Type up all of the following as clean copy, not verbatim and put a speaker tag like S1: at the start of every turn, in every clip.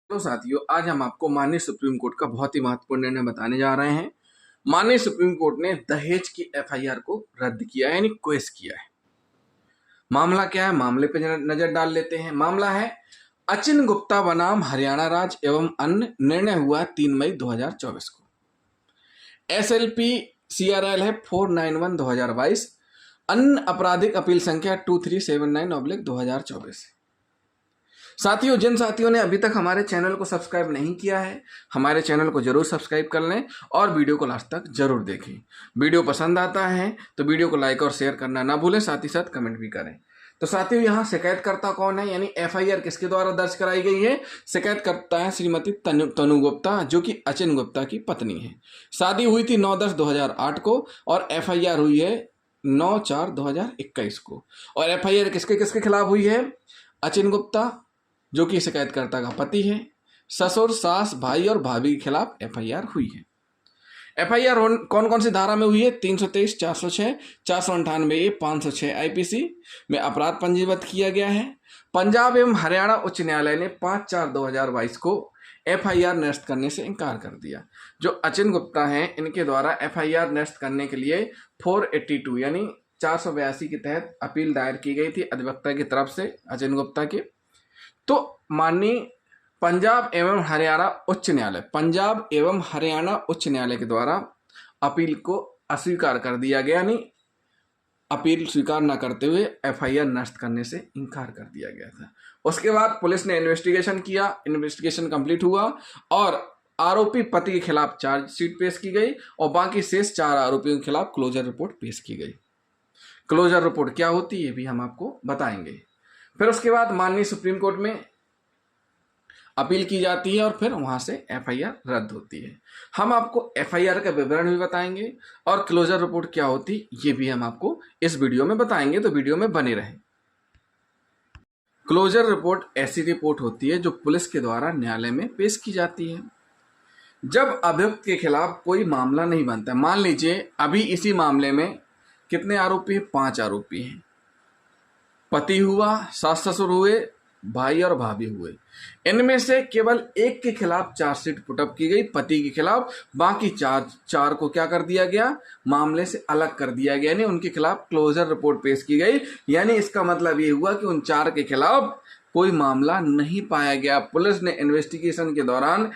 S1: Hello साथियों, आज हम आपको माननीय सुप्रीम कोर्ट का बहुत ही महत्वपूर्ण निर्णय बताने जा रहे हैं। माननीय सुप्रीम कोर्ट ने दहेज की एफआईआर को रद्द किया है, यानी क्वेश किया है। मामला क्या है, मामले पे नजर डाल लेते हैं। मामला है अचिन गुप्ता बनाम हरियाणा राज्य एवं अन्य। निर्णय हुआ 3 मई 2024 को। SLP CRL है 491/2022। अन्य आपराधिक अपील संख्या 2379/2024। साथियों, जिन साथियों ने अभी तक हमारे चैनल को सब्सक्राइब नहीं किया है, हमारे चैनल को जरूर सब्सक्राइब कर लें और वीडियो को लास्ट तक जरूर देखें। वीडियो पसंद आता है तो वीडियो को लाइक और शेयर करना ना भूलें, साथ ही साथ कमेंट भी करें। तो साथियों, यहाँ शिकायतकर्ता कौन है, यानी एफआईआर किसके द्वारा दर्ज कराई गई है? शिकायतकर्ता है श्रीमती तनु गुप्ता, जो कि अचिन गुप्ता की पत्नी है। शादी हुई थी 9/10/2008 को और एफआईआर हुई है 9/4/2021 को। और एफआईआर किसके किसके खिलाफ हुई है? अचिन गुप्ता, जो कि शिकायतकर्ता का पति है, ससुर, सास, भाई और भाभी के खिलाफ एफआईआर हुई है। एफआईआर कौन कौन सी धारा में हुई है? 323, 406, 498A, 506 आईपीसी में अपराध पंजीबद्ध किया गया है। पंजाब एवं हरियाणा उच्च न्यायालय ने 5/4/2022 को एफआईआर निरस्त करने से इनकार कर दिया। जो अचिन गुप्ता हैं, इनके द्वारा एफआईआर निरस्त करने के लिए 482 यानी 482 के तहत अपील दायर की गई थी अधिवक्ता की तरफ से अचिन गुप्ता के। तो माननीय पंजाब एवं हरियाणा उच्च न्यायालय के द्वारा अपील को अस्वीकार कर दिया गया, यानी अपील स्वीकार न करते हुए एफआईआर नष्ट करने से इनकार कर दिया गया था। उसके बाद पुलिस ने इन्वेस्टिगेशन किया, इन्वेस्टिगेशन कंप्लीट हुआ और आरोपी पति के खिलाफ चार्जशीट पेश की गई और बाकी शेष 4 आरोपियों के खिलाफ क्लोजर रिपोर्ट पेश की गई। क्लोजर रिपोर्ट क्या होती है, ये भी हम आपको बताएंगे। फिर उसके बाद माननीय सुप्रीम कोर्ट में अपील की जाती है और फिर वहां से एफआईआर रद्द होती है। हम आपको एफआईआर का विवरण भी बताएंगे और क्लोजर रिपोर्ट क्या होती ये भी हम आपको इस वीडियो में बताएंगे, तो वीडियो में बने रहें। क्लोजर रिपोर्ट ऐसी रिपोर्ट होती है जो पुलिस के द्वारा न्यायालय में पेश की जाती है जब अभियुक्त के खिलाफ कोई मामला नहीं बनता। मान लीजिए अभी इसी मामले में कितने आरोपी हैं? 5 आरोपी हैं। पति हुआ, सास ससुर हुए, भाई और भाभी हुए। इनमें से केवल एक के खिलाफ चार्जशीट पुटअप की गई, पति के खिलाफ। बाकी चार को क्या कर दिया गया? मामले से अलग कर दिया गया, यानी उनके खिलाफ क्लोजर रिपोर्ट पेश की गई। यानी इसका मतलब ये हुआ कि उन 4 के खिलाफ कोई मामला नहीं पाया गया। पुलिस ने इन्वेस्टिगेशन के दौरान,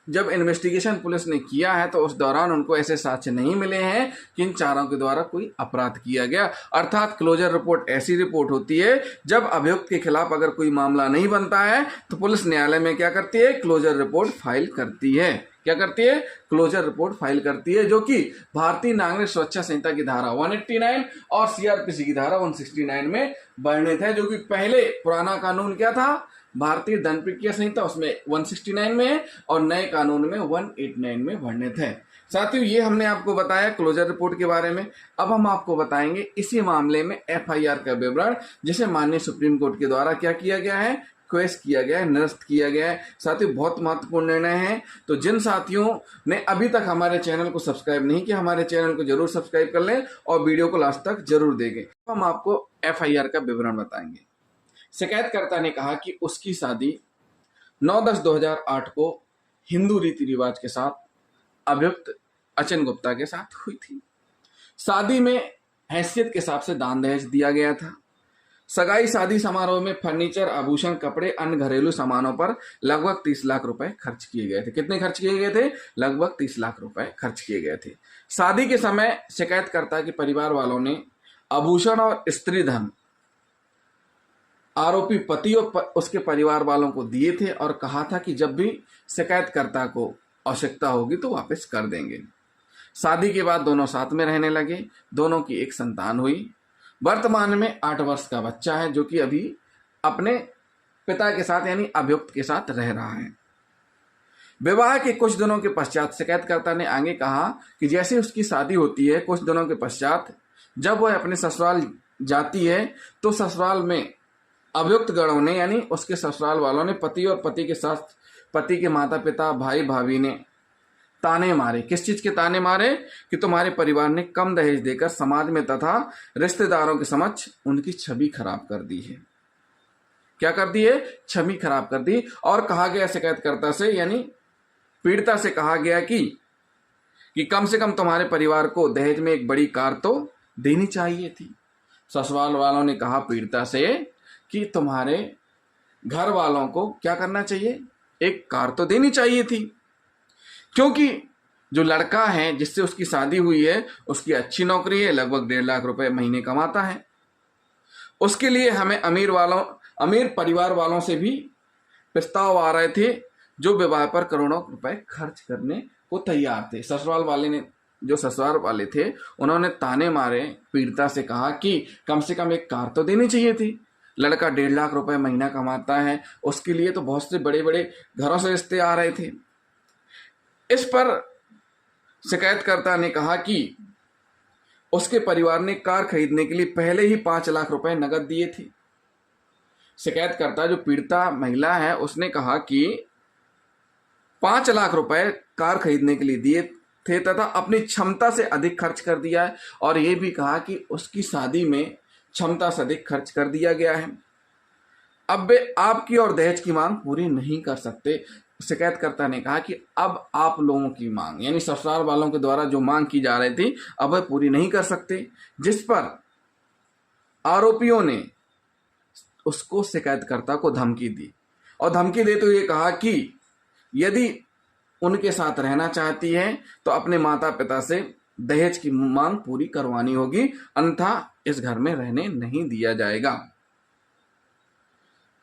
S1: जब इन्वेस्टिगेशन पुलिस ने किया है तो उस दौरान उनको ऐसे साक्ष्य नहीं मिले हैं कि इन 4 के द्वारा कोई अपराध किया गया। अर्थात क्लोजर रिपोर्ट ऐसी रिपोर्ट होती है जब अभियुक्त के खिलाफ अगर कोई मामला नहीं बनता है तो पुलिस न्यायालय में क्या करती है? क्लोजर रिपोर्ट फाइल करती है। क्या करती है? क्लोजर रिपोर्ट फाइल करती है, जो कि भारतीय नागरिक सुरक्षा संहिता की धारा 189 और सीआरपीसी की धारा 169 में वर्णित है। जो कि पहले पुराना कानून क्या था? भारतीय दंड प्रक्रिया संहिता, उसमें 169 में है और नए कानून में 189 में वर्णित है। साथियों, ये हमने आपको बताया क्लोजर रिपोर्ट के बारे में। अब हम आपको बताएंगे इसी मामले में एफआईआर का विवरण, जिसे माननीय सुप्रीम कोर्ट के द्वारा क्या किया गया है? क्वेश किया गया है, निरस्त किया गया है। साथियों, बहुत महत्वपूर्ण निर्णय है। तो जिन साथियों ने अभी तक हमारे चैनल को सब्सक्राइब नहीं किया, हमारे चैनल को जरूर सब्सक्राइब कर लें और वीडियो को लास्ट तक जरूर देखें। हम आपको एफआईआर का विवरण बताएंगे। शिकायतकर्ता ने कहा कि उसकी शादी 9/10/2008 को हिंदू रीति रिवाज के साथ अभियुक्त अचिन गुप्ता के साथ हुई थी। शादी में हैसियत के हिसाब से दान दहेज दिया गया था। सगाई शादी समारोह में फर्नीचर, आभूषण, कपड़े, अन्य घरेलू सामानों पर लगभग 30 लाख रुपए खर्च किए गए थे। कितने खर्च किए गए थे? लगभग 30 लाख रुपए खर्च किए गए थे। शादी के समय शिकायतकर्ता के परिवार वालों ने आभूषण और स्त्री धन आरोपी पति और उसके परिवार वालों को दिए थे और कहा था कि जब भी शिकायतकर्ता को आवश्यकता होगी तो वापस कर देंगे। शादी के बाद दोनों साथ में रहने लगे। दोनों की एक संतान हुई। वर्तमान में 8 वर्ष का बच्चा है, जो कि अभी अपने पिता के साथ यानी अभियुक्त के साथ रह रहा है। विवाह के कुछ दिनों के पश्चात शिकायतकर्ता ने आगे कहा कि जैसे उसकी शादी होती है, कुछ दिनों के पश्चात जब वह अपने ससुराल जाती है तो ससुराल में अभियुक्त गणों ने यानी उसके ससुराल वालों ने पति और पति के साथ पति के माता पिता, भाई भाभी ने ताने मारे। किस चीज के ताने मारे? कि तुम्हारे परिवार ने कम दहेज देकर समाज में तथा रिश्तेदारों के समक्ष उनकी छवि खराब कर दी है। क्या कर दी है, छवि खराब कर दी। और कहा गया शिकायतकर्ता से यानी पीड़िता से कहा गया कि कम से कम तुम्हारे परिवार को दहेज में एक बड़ी कार तो देनी चाहिए थी। ससुराल वालों ने कहा पीड़िता से कि तुम्हारे घर वालों को क्या करना चाहिए, एक कार तो देनी चाहिए थी, क्योंकि जो लड़का है जिससे उसकी शादी हुई है उसकी अच्छी नौकरी है, लगभग 1.5 लाख रुपए महीने कमाता है। उसके लिए हमें अमीर परिवार वालों से भी प्रस्ताव आ रहे थे जो विवाह पर करोड़ों रुपए खर्च करने को तैयार थे। ससुराल वाले थे उन्होंने ताने मारे, पीड़िता से कहा कि कम से कम एक कार तो देनी चाहिए थी। लड़का 1.5 लाख रुपए महीना कमाता है, उसके लिए तो बहुत से बड़े बड़े घरों से रिश्ते आ रहे थे। इस पर शिकायतकर्ता ने कहा कि उसके परिवार ने कार खरीदने के लिए पहले ही 5 लाख रुपए नकद दिए थे। शिकायतकर्ता जो पीड़िता महिला है उसने कहा कि 5 लाख रुपए कार खरीदने के लिए दिए थे तथा अपनी क्षमता से अधिक खर्च कर दिया है, और यह भी कहा कि उसकी शादी में क्षमता से अधिक खर्च कर दिया गया है। अब वे आपकी और दहेज की मांग पूरी नहीं कर सकते। शिकायतकर्ता ने कहा कि अब आप लोगों की मांग यानी ससुराल वालों के द्वारा जो मांग की जा रही थी अब वह पूरी नहीं कर सकते, जिस पर आरोपियों ने उसको शिकायतकर्ता को धमकी दी और धमकी देते हुए कहा कि यदि उनके साथ रहना चाहती है तो अपने माता पिता से दहेज की मांग पूरी करवानी होगी, अन्यथा इस घर में रहने नहीं दिया जाएगा।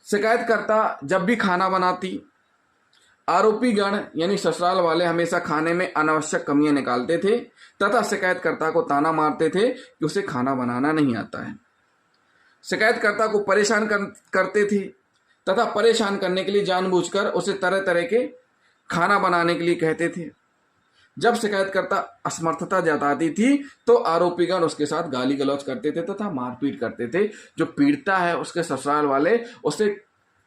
S1: शिकायतकर्ता जब भी खाना बनाती, आरोपी गण यानी ससुराल वाले हमेशा खाने में अनावश्यक कमियां निकालते थे तथा शिकायतकर्ता को ताना मारते थे कि उसे खाना बनाना नहीं आता है। शिकायतकर्ता को परेशान करते थे तथा परेशान करने के लिए जानबूझकर उसे तरह तरह के खाना बनाने के लिए कहते थे। जब शिकायतकर्ता असमर्थता जताती थी तो आरोपीगण उसके साथ गाली गलौज करते थे तथा मारपीट करते थे। जो पीड़िता है उसके ससुराल वाले उसे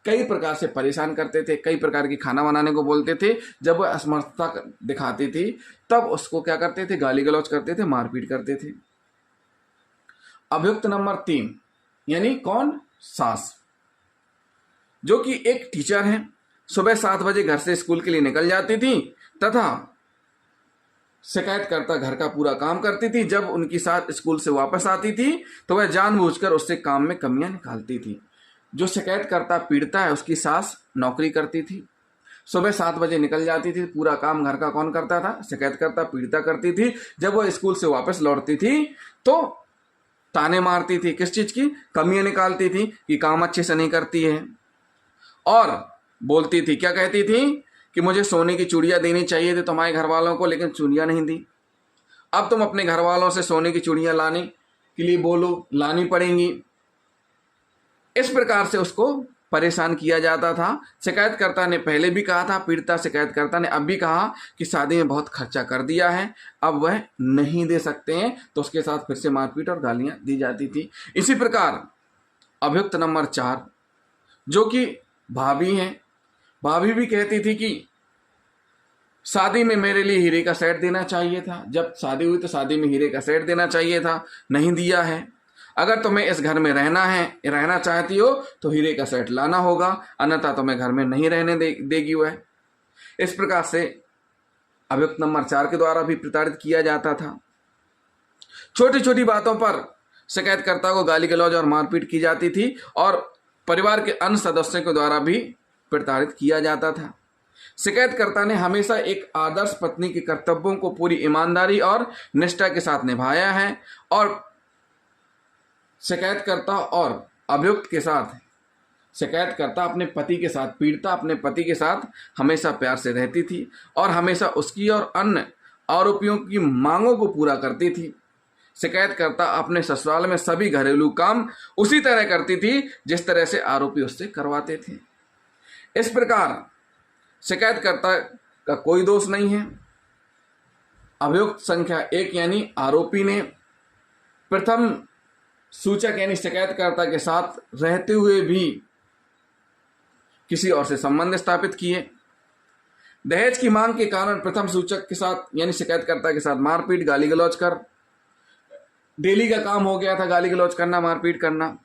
S1: कई प्रकार से परेशान करते थे, कई प्रकार की खाना बनाने को बोलते थे। जब वह असमर्थता दिखाती थी तब उसको क्या करते थे, गाली गलौज करते थे, मारपीट करते थे। अभियुक्त नंबर 3 यानी कौन, सास, जो कि एक टीचर है। सुबह 7 बजे घर से स्कूल के लिए निकल जाती थी तथा शिकायतकर्ता घर का पूरा काम करती थी। जब उनकी साथ स्कूल से वापस आती थी तो वह जानबूझकर उससे काम में कमियां निकालती थी। जो शिकायतकर्ता पीड़िता है उसकी सास नौकरी करती थी, सुबह 7 बजे निकल जाती थी, पूरा काम घर का कौन करता था, शिकायतकर्ता पीड़िता करती थी। जब वह स्कूल से वापस लौटती थी तो ताने मारती थी, किस चीज की, कमियां निकालती थी कि काम अच्छे से नहीं करती है, और बोलती थी, क्या कहती थी कि मुझे सोने की चूड़ियां देनी चाहिए थी तुम्हारे घर वालों को, लेकिन चूड़ियां नहीं दी। अब तुम अपने घर वालों से सोने की चूड़ियां लाने के लिए बोलो, लानी पड़ेंगी। इस प्रकार से उसको परेशान किया जाता था। शिकायतकर्ता ने पहले भी कहा था, पीड़िता शिकायतकर्ता ने अब भी कहा कि शादी में बहुत खर्चा कर दिया है, अब वह नहीं दे सकते हैं, तो उसके साथ फिर से मारपीट और गालियां दी जाती थी। इसी प्रकार अभियुक्त नंबर 4 जो कि भाभी हैं, भाभी भी कहती थी कि शादी में मेरे लिए हीरे का सेट देना चाहिए था, जब शादी हुई तो शादी में हीरे का सेट देना चाहिए था, नहीं दिया है। अगर तुम्हें इस घर में रहना चाहती हो तो हीरे का सेट लाना होगा, अन्यथा तुम्हें घर में नहीं रहने देगी वह। इस प्रकार से अभियुक्त नंबर 4 के द्वारा भी प्रताड़ित किया जाता था। छोटी छोटी बातों पर शिकायतकर्ता को गाली गलौज और मारपीट की जाती थी और परिवार के अन्य सदस्यों के द्वारा भी प्रताड़ित किया जाता था। शिकायतकर्ता ने हमेशा एक आदर्श पत्नी के कर्तव्यों को पूरी ईमानदारी और निष्ठा के साथ निभाया है, और शिकायतकर्ता और अभियुक्त के साथ शिकायतकर्ता अपने पति के साथ, पीड़िता अपने पति के साथ हमेशा प्यार से रहती थी और हमेशा उसकी और अन्य आरोपियों की मांगों को पूरा करती थी। शिकायतकर्ता अपने ससुराल में सभी घरेलू काम उसी तरह करती थी जिस तरह से आरोपी उससे करवाते थे। इस प्रकार शिकायतकर्ता का कोई दोष नहीं है। अभियुक्त संख्या 1 यानी आरोपी ने प्रथम सूचक यानी शिकायतकर्ता के साथ रहते हुए भी किसी और से संबंध स्थापित किए। दहेज की मांग के कारण प्रथम सूचक के साथ यानी शिकायतकर्ता के साथ मारपीट, गाली गलौज कर, डेली का काम हो गया था गाली गलौज करना, मारपीट करना।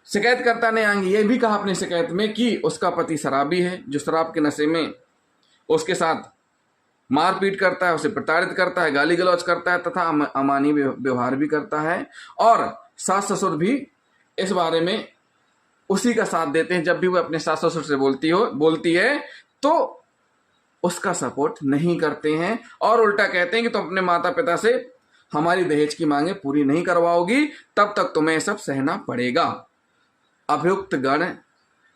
S1: शिकायतकर्ता ने आगे ये भी कहा अपनी शिकायत में कि उसका पति शराबी है, जो शराब के नशे में उसके साथ मारपीट करता है, उसे प्रताड़ित करता है, गाली गलौज करता है तथा अमानवीय व्यवहार भी करता है। और सास ससुर भी इस बारे में उसी का साथ देते हैं। जब भी वह अपने सास ससुर से बोलती है तो उसका सपोर्ट नहीं करते हैं और उल्टा कहते हैं कि तुम अपने माता पिता से हमारी दहेज की मांगे पूरी नहीं करवाओगी, तब तक तुम्हें सब सहना पड़ेगा। अभियुक्त गण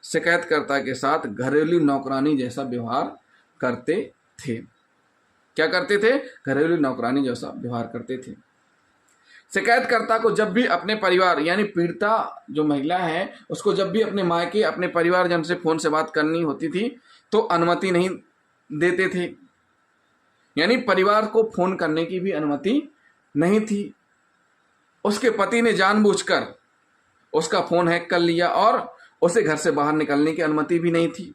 S1: शिकायतकर्ता के साथ घरेलू नौकरानी जैसा व्यवहार करते थे। क्या करते थे? घरेलू नौकरानी जैसा व्यवहार करते थे। शिकायतकर्ता को जब भी अपने परिवार यानी पीड़िता जो महिला है उसको जब भी अपने मायके अपने परिवारजन से फोन से बात करनी होती थी तो अनुमति नहीं देते थे, यानी परिवार को फोन करने की भी अनुमति नहीं थी। उसके पति ने जानबूझकर उसका फोन हैक कर लिया और उसे घर से बाहर निकलने की अनुमति भी नहीं थी।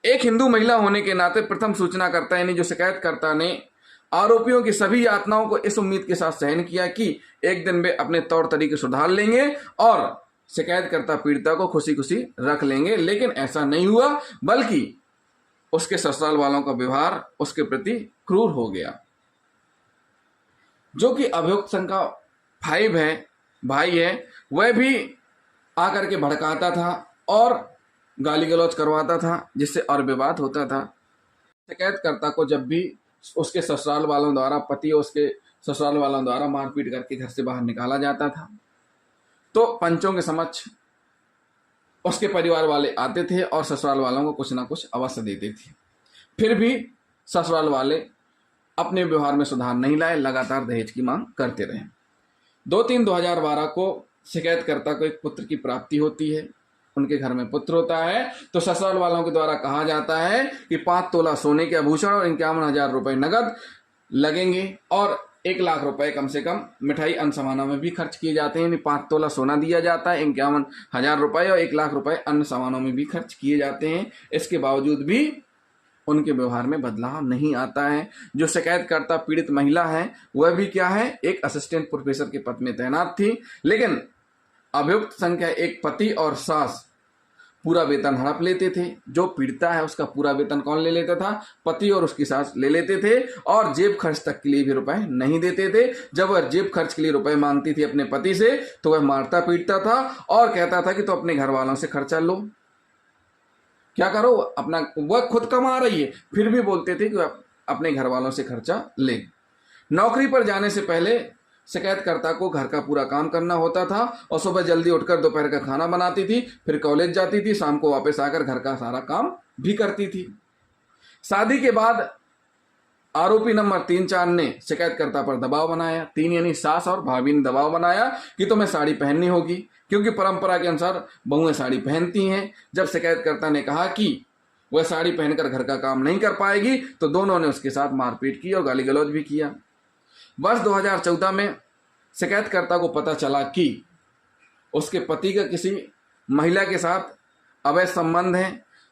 S1: एक हिंदू महिला होने के नाते प्रथम सूचनाकर्ता यानी जो शिकायतकर्ता ने आरोपियों की सभी यातनाओं को इस उम्मीद के साथ सहन किया कि एक दिन वे अपने तौर तरीके सुधार लेंगे और शिकायतकर्ता पीड़िता को खुशी खुशी रख लेंगे, लेकिन ऐसा नहीं हुआ, बल्कि उसके ससुराल वालों का व्यवहार उसके प्रति क्रूर हो गया। जो कि अभियुक्त संघ का भाई है वह भी आकर के भड़काता था और गाली गलौज करवाता था, जिससे और विवाद होता था। शिकायतकर्ता को जब भी उसके ससुराल वालों द्वारा पति और उसके ससुराल वालों द्वारा मारपीट करके घर से बाहर निकाला जाता था तो पंचों के समक्ष उसके परिवार वाले आते थे और ससुराल वालों को कुछ ना कुछ अवश्य देते थे। फिर भी ससुराल वाले अपने व्यवहार में सुधार नहीं लाए, लगातार दहेज की मांग करते रहे। 2/3/2012 को शिकायतकर्ता को एक पुत्र की प्राप्ति होती है। उनके घर में पुत्र होता है तो ससुराल वालों के द्वारा कहा जाता है कि 5 तोला सोने के आभूषण और 51,000 रुपए नगद लगेंगे और 1 लाख रुपए कम से कम मिठाई अन्य सामानों में भी खर्च किए जाते हैं। 5 तोला सोना दिया जाता है, 51,000 रुपए और 1 लाख रुपए अन्य सामानों में भी खर्च किए जाते हैं। इसके बावजूद भी उनके व्यवहार में बदलाव नहीं आता है। जो शिकायतकर्ता पीड़ित महिला है वह भी क्या है, एक असिस्टेंट प्रोफेसर के पद में तैनात थी, लेकिन अभियुक्त संख्या एक पति और सास पूरा वेतन हड़प लेते थे। जो पीड़िता है उसका पूरा वेतन कौन ले लेता था? पति और उसकी सास ले लेते थे और जेब खर्च तक के लिए भी रुपए नहीं देते थे। जब वह जेब खर्च के लिए रुपए मांगती थी अपने पति से तो वह मारता पीटता था और कहता था कि तो अपने घर वालों से खर्चा लो, क्या करो अपना, वह खुद कमा रही है फिर भी बोलते थे कि अपने घर वालों से खर्चा ले। नौकरी पर जाने से पहले शिकायतकर्ता को घर का पूरा काम करना होता था और सुबह जल्दी उठकर दोपहर का खाना बनाती थी, फिर कॉलेज जाती थी, शाम को वापस आकर घर का सारा काम भी करती थी। शादी के बाद आरोपी नंबर 3-4 ने शिकायतकर्ता पर दबाव बनाया। 3 यानी सास और भाभी ने दबाव बनाया कि तुम्हें साड़ी पहननी होगी, क्योंकि परंपरा के अनुसार बहुएं साड़ी पहनती हैं। जब शिकायतकर्ता ने कहा कि वह साड़ी पहनकर घर का काम नहीं कर पाएगी तो दोनों ने उसके साथ मारपीट की और गाली गलौज भी किया। वर्ष 2014 में शिकायतकर्ता को पता चला कि उसके पति का किसी महिला के साथ अवैध संबंध है,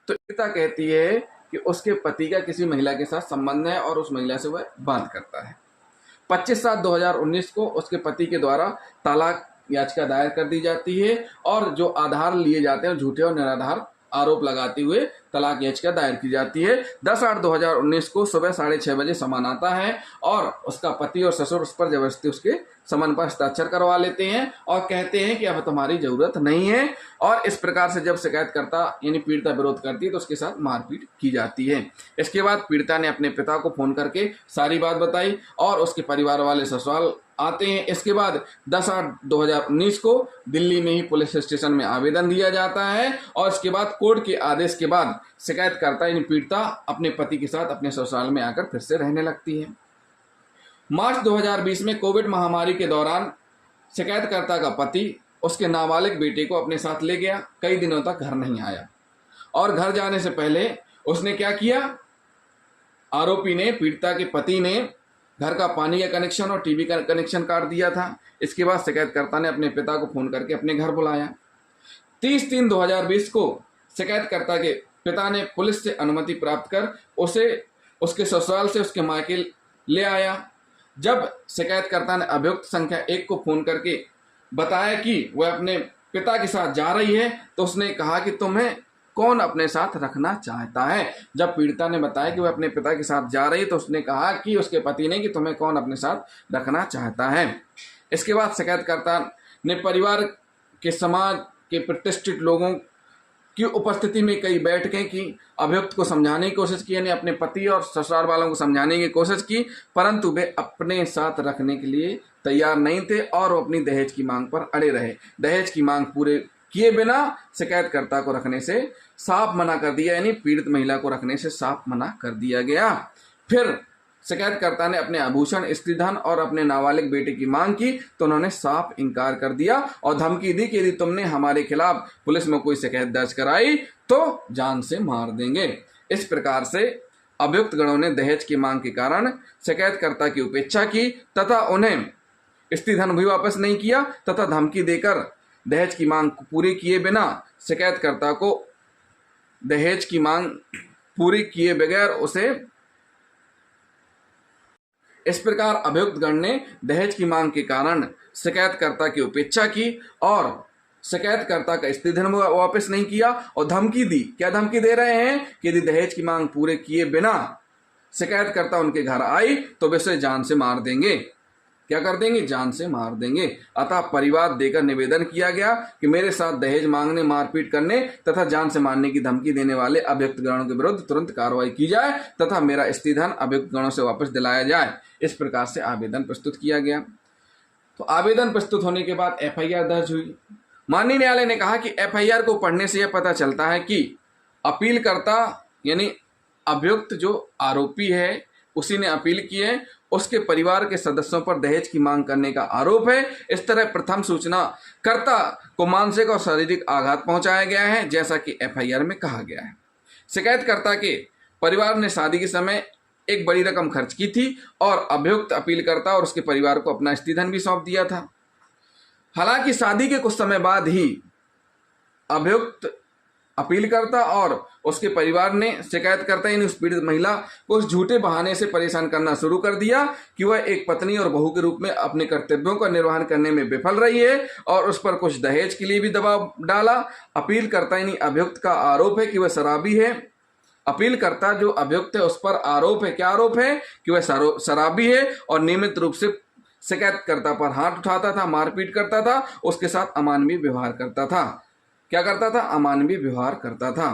S1: तो पीड़िता कहती है कि उसके पति का किसी महिला के साथ संबंध है और उस महिला से वह बात करता है। 25/7/2019 को उसके पति के द्वारा तलाक याचिका दायर कर दी जाती है और जो आधार लिए जाते हैं झूठे और निराधार आरोप लगाते हुए तलाक याचिका दायर की जाती है। 10/8/2019 को सुबह 6:30 बजे समन आता है और उसका पति और ससुर उस पर जबरदस्ती उसके समन पर हस्ताक्षर करवा लेते हैं और कहते हैं कि अब तुम्हारी जरूरत नहीं है। और इस प्रकार से जब शिकायतकर्ता यानी पीड़िता विरोध करती है तो उसके साथ मारपीट की जाती है। इसके बाद पीड़िता ने अपने पिता को फोन करके सारी बात बताई और उसके परिवार वाले ससुराल आते हैं। इसके बाद 10/8/2019 को दिल्ली में ही पुलिस स्टेशन में आवेदन दिया जाता है और इसके बाद कोर्ट के आदेश के बाद शिकायतकर्ता यानी पीड़िता अपने पति के साथ अपने ससुराल में आकर फिर से रहने लगती है। मार्च 2020 में कोविड महामारी के दौरान शिकायतकर्ता का पति उसके नाबालिग बेटे को अपने साथ ले गया। कई दिनों तक घर नहीं आया और घर जाने से पहले उसने क्या किया, आरोपी ने पीड़िता के पति ने घर का पानी का कनेक्शन और टीवी का कनेक्शन काट दिया था। इसके बाद शिकायतकर्ता ने अपने पिता को फोन करके अपने घर बुलाया। 30/3/2020 को शिकायतकर्ता के पिता ने पुलिस से अनुमति प्राप्त कर उसे उसके ससुराल से उसके मायके ले आया। जब शिकायतकर्ता ने अभियुक्त संख्या 1 को फोन करके बताया कि वह अपने पिता के साथ जा रही है तो उसने कहा कि तुम्हें कौन अपने साथ रखना चाहता है। जब पीड़िता ने बताया कि वह अपने पिता के साथ जा रही है तो उसने कहा कि उसके पति ने कि तुम्हें कौन अपने साथ रखना चाहता है। इसके बाद शिकायतकर्ता ने परिवार के, समाज के प्रतिष्ठित लोगों की उपस्थिति में कई बैठकें की, अभियुक्त को समझाने की कोशिश की, यानी अपने पति और ससुराल वालों को समझाने की कोशिश की, परंतु वे अपने साथ रखने के लिए तैयार नहीं थे और वो अपनी दहेज की मांग पर अड़े रहे। दहेज की मांग पूरे किए बिना शिकायतकर्ता को रखने से साफ मना कर दिया, यानी पीड़ित महिला को रखने से साफ मना कर दिया गया। फिर शिकायतकर्ता ने अपने आभूषण, स्त्रीधन और अपने नाबालिग बेटे की मांग की तो उन्होंने साफ इनकार कर दिया और धमकी दी कि यदि तुमने हमारे खिलाफ पुलिस में कोई शिकायत दर्ज कराई तो जान से मार देंगे। इस प्रकार से अभियुक्त गणों ने दहेज की मांग के कारण शिकायतकर्ता की उपेक्षा की तथा उन्हें स्त्रीधन भी वापस नहीं किया तथा धमकी देकर दहेज की मांग पूरी किए बिना शिकायतकर्ता को दहेज की मांग पूरी किए बगैर उसे, इस प्रकार अभियुक्त गण ने दहेज की मांग के कारण शिकायतकर्ता की उपेक्षा की और शिकायतकर्ता का स्त्रीधन वापस नहीं किया और धमकी दी। क्या धमकी दे रहे हैं कि यदि दहेज की मांग पूरे किए बिना शिकायतकर्ता उनके घर आई तो वे उसे जान से मार देंगे। क्या कर देंगे? जान से मार देंगे। अतः परिवार देकर निवेदन किया गया कि मेरे साथ दहेज मांगने, मारपीट करने तथा जान से मारने की धमकी देने वाले अभियुक्त गणों के विरुद्ध तुरंत कार्रवाई की जाए तथा मेरा स्त्रीधन अभियुक्त गणों से वापस दिलाया जाए। इस प्रकार से आवेदन प्रस्तुत किया गया। तो आवेदन प्रस्तुत होने के बाद एफआईआर दर्ज हुई। माननीय न्यायालय ने कहा कि एफआईआर को पढ़ने से यह पता चलता है कि अपीलकर्ता यानी अभियुक्त जो आरोपी है उसी ने अपील की है, उसके परिवार के सदस्यों पर दहेज की मांग करने का आरोप है। इस तरह प्रथम सूचना कर्ता को मानसिक और शारीरिक आघात पहुंचाया गया है, जैसा कि एफआईआर में कहा गया है। शिकायतकर्ता के परिवार ने शादी के समय एक बड़ी रकम खर्च की थी और अभियुक्त अपीलकर्ता और उसके परिवार को अपना स्त्रीधन भी सौंप दिया था। हालांकि शादी के कुछ समय बाद ही अभियुक्त अपीलकर्ता और उसके परिवार ने शिकायतकर्ता यानी उस पीड़ित महिला को उस झूठे बहाने से परेशान करना शुरू कर दिया कि वह एक पत्नी और बहू के रूप में अपने कर्तव्यों का निर्वहन करने में विफल रही है और उस पर कुछ दहेज के लिए भी दबाव डाला। अपीलकर्ता यानी अभियुक्त का आरोप है कि वह शराबी है। अपीलकर्ता जो अभियुक्त है उस पर आरोप है, क्या आरोप है? कि वह शराबी है और नियमित रूप से शिकायतकर्ता पर हाथ उठाता था, मारपीट करता था, उसके साथ अमानवीय व्यवहार करता था। क्या करता था? अमानवीय व्यवहार करता था।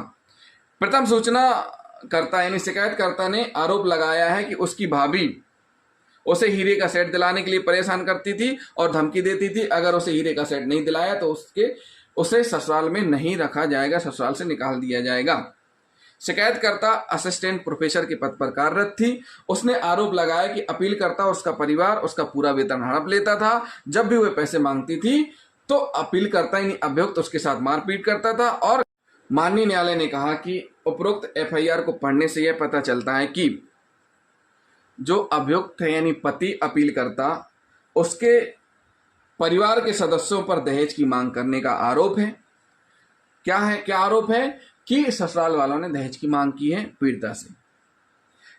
S1: प्रथम सूचना कर्ता यानी शिकायतकर्ता ने आरोप लगाया है कि उसकी भाभी उसे हीरे का सेट दिलाने के लिए परेशान करती थी और धमकी देती थी, अगर उसे हीरे का सेट नहीं दिलाया तो उसे ससुराल में नहीं रखा जाएगा, ससुराल से निकाल दिया जाएगा। शिकायतकर्ता असिस्टेंट प्रोफेसर के पद पर कार्यरत थी। उसने आरोप लगाया कि अपीलकर्ता और उसका परिवार उसका पूरा वेतन हड़प लेता था। जब भी वह पैसे मांगती थी तो अपीलकर्ता यानी अभियुक्त उसके साथ मारपीट करता था। और माननीय न्यायालय ने कहा कि उपरोक्त एफआईआर को पढ़ने से यह पता चलता है कि जो अभियुक्त है यानी पति अपीलकर्ता, उसके परिवार के सदस्यों पर दहेज की मांग करने का आरोप है। क्या है? क्या आरोप है? कि ससुराल वालों ने दहेज की मांग की है पीड़िता से।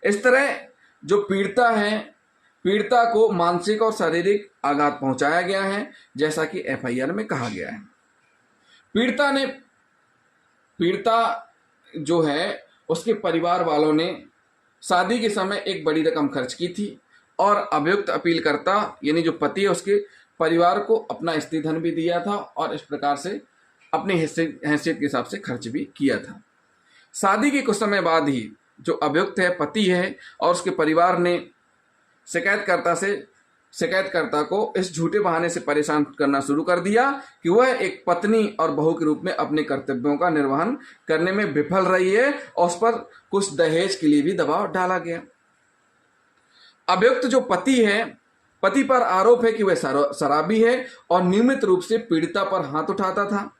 S1: इस तरह जो पीड़िता है, पीड़िता को मानसिक और शारीरिक आघात पहुंचाया गया है, जैसा कि एफआईआर में कहा गया है। पीड़िता जो है उसके परिवार वालों ने शादी के समय एक बड़ी रकम खर्च की थी और अभियुक्त अपीलकर्ता यानी जो पति है उसके परिवार को अपना स्त्रीधन भी दिया था और इस प्रकार से अपनी हैसियत के हिसाब से खर्च भी किया था। शादी के कुछ समय बाद ही जो अभियुक्त है, पति है, और उसके परिवार ने शिकायतकर्ता को इस झूठे बहाने से परेशान करना शुरू कर दिया कि वह एक पत्नी और बहू के रूप में अपने कर्तव्यों का निर्वहन करने में विफल रही है और उस पर कुछ दहेज के लिए भी दबाव डाला गया। अभियुक्त जो पति है, पति पर आरोप है कि वह शराबी है और नियमित रूप से पीड़िता पर हाथ उठाता था,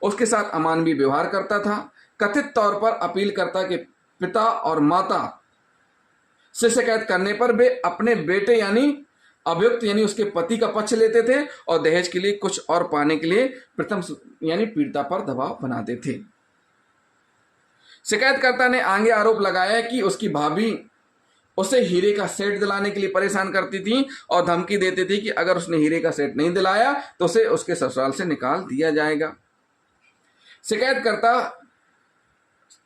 S1: उसके साथ अमानवीय व्यवहार करता था। कथित तौर पर अपीलकर्ता के पिता और माता से शिकायत करने पर वे अपने बेटे यानी अभियुक्त यानी उसके पति का पक्ष लेते थे और दहेज के लिए कुछ और पाने के लिए प्रथम यानी पीड़िता पर दबाव बनाते थे। शिकायतकर्ता ने आगे आरोप लगाया कि उसकी भाभी उसे हीरे का सेट दिलाने के लिए परेशान करती थी और धमकी देती थी कि अगर उसने हीरे का सेट नहीं दिलाया तो उसे उसके ससुराल से निकाल दिया जाएगा। शिकायतकर्ता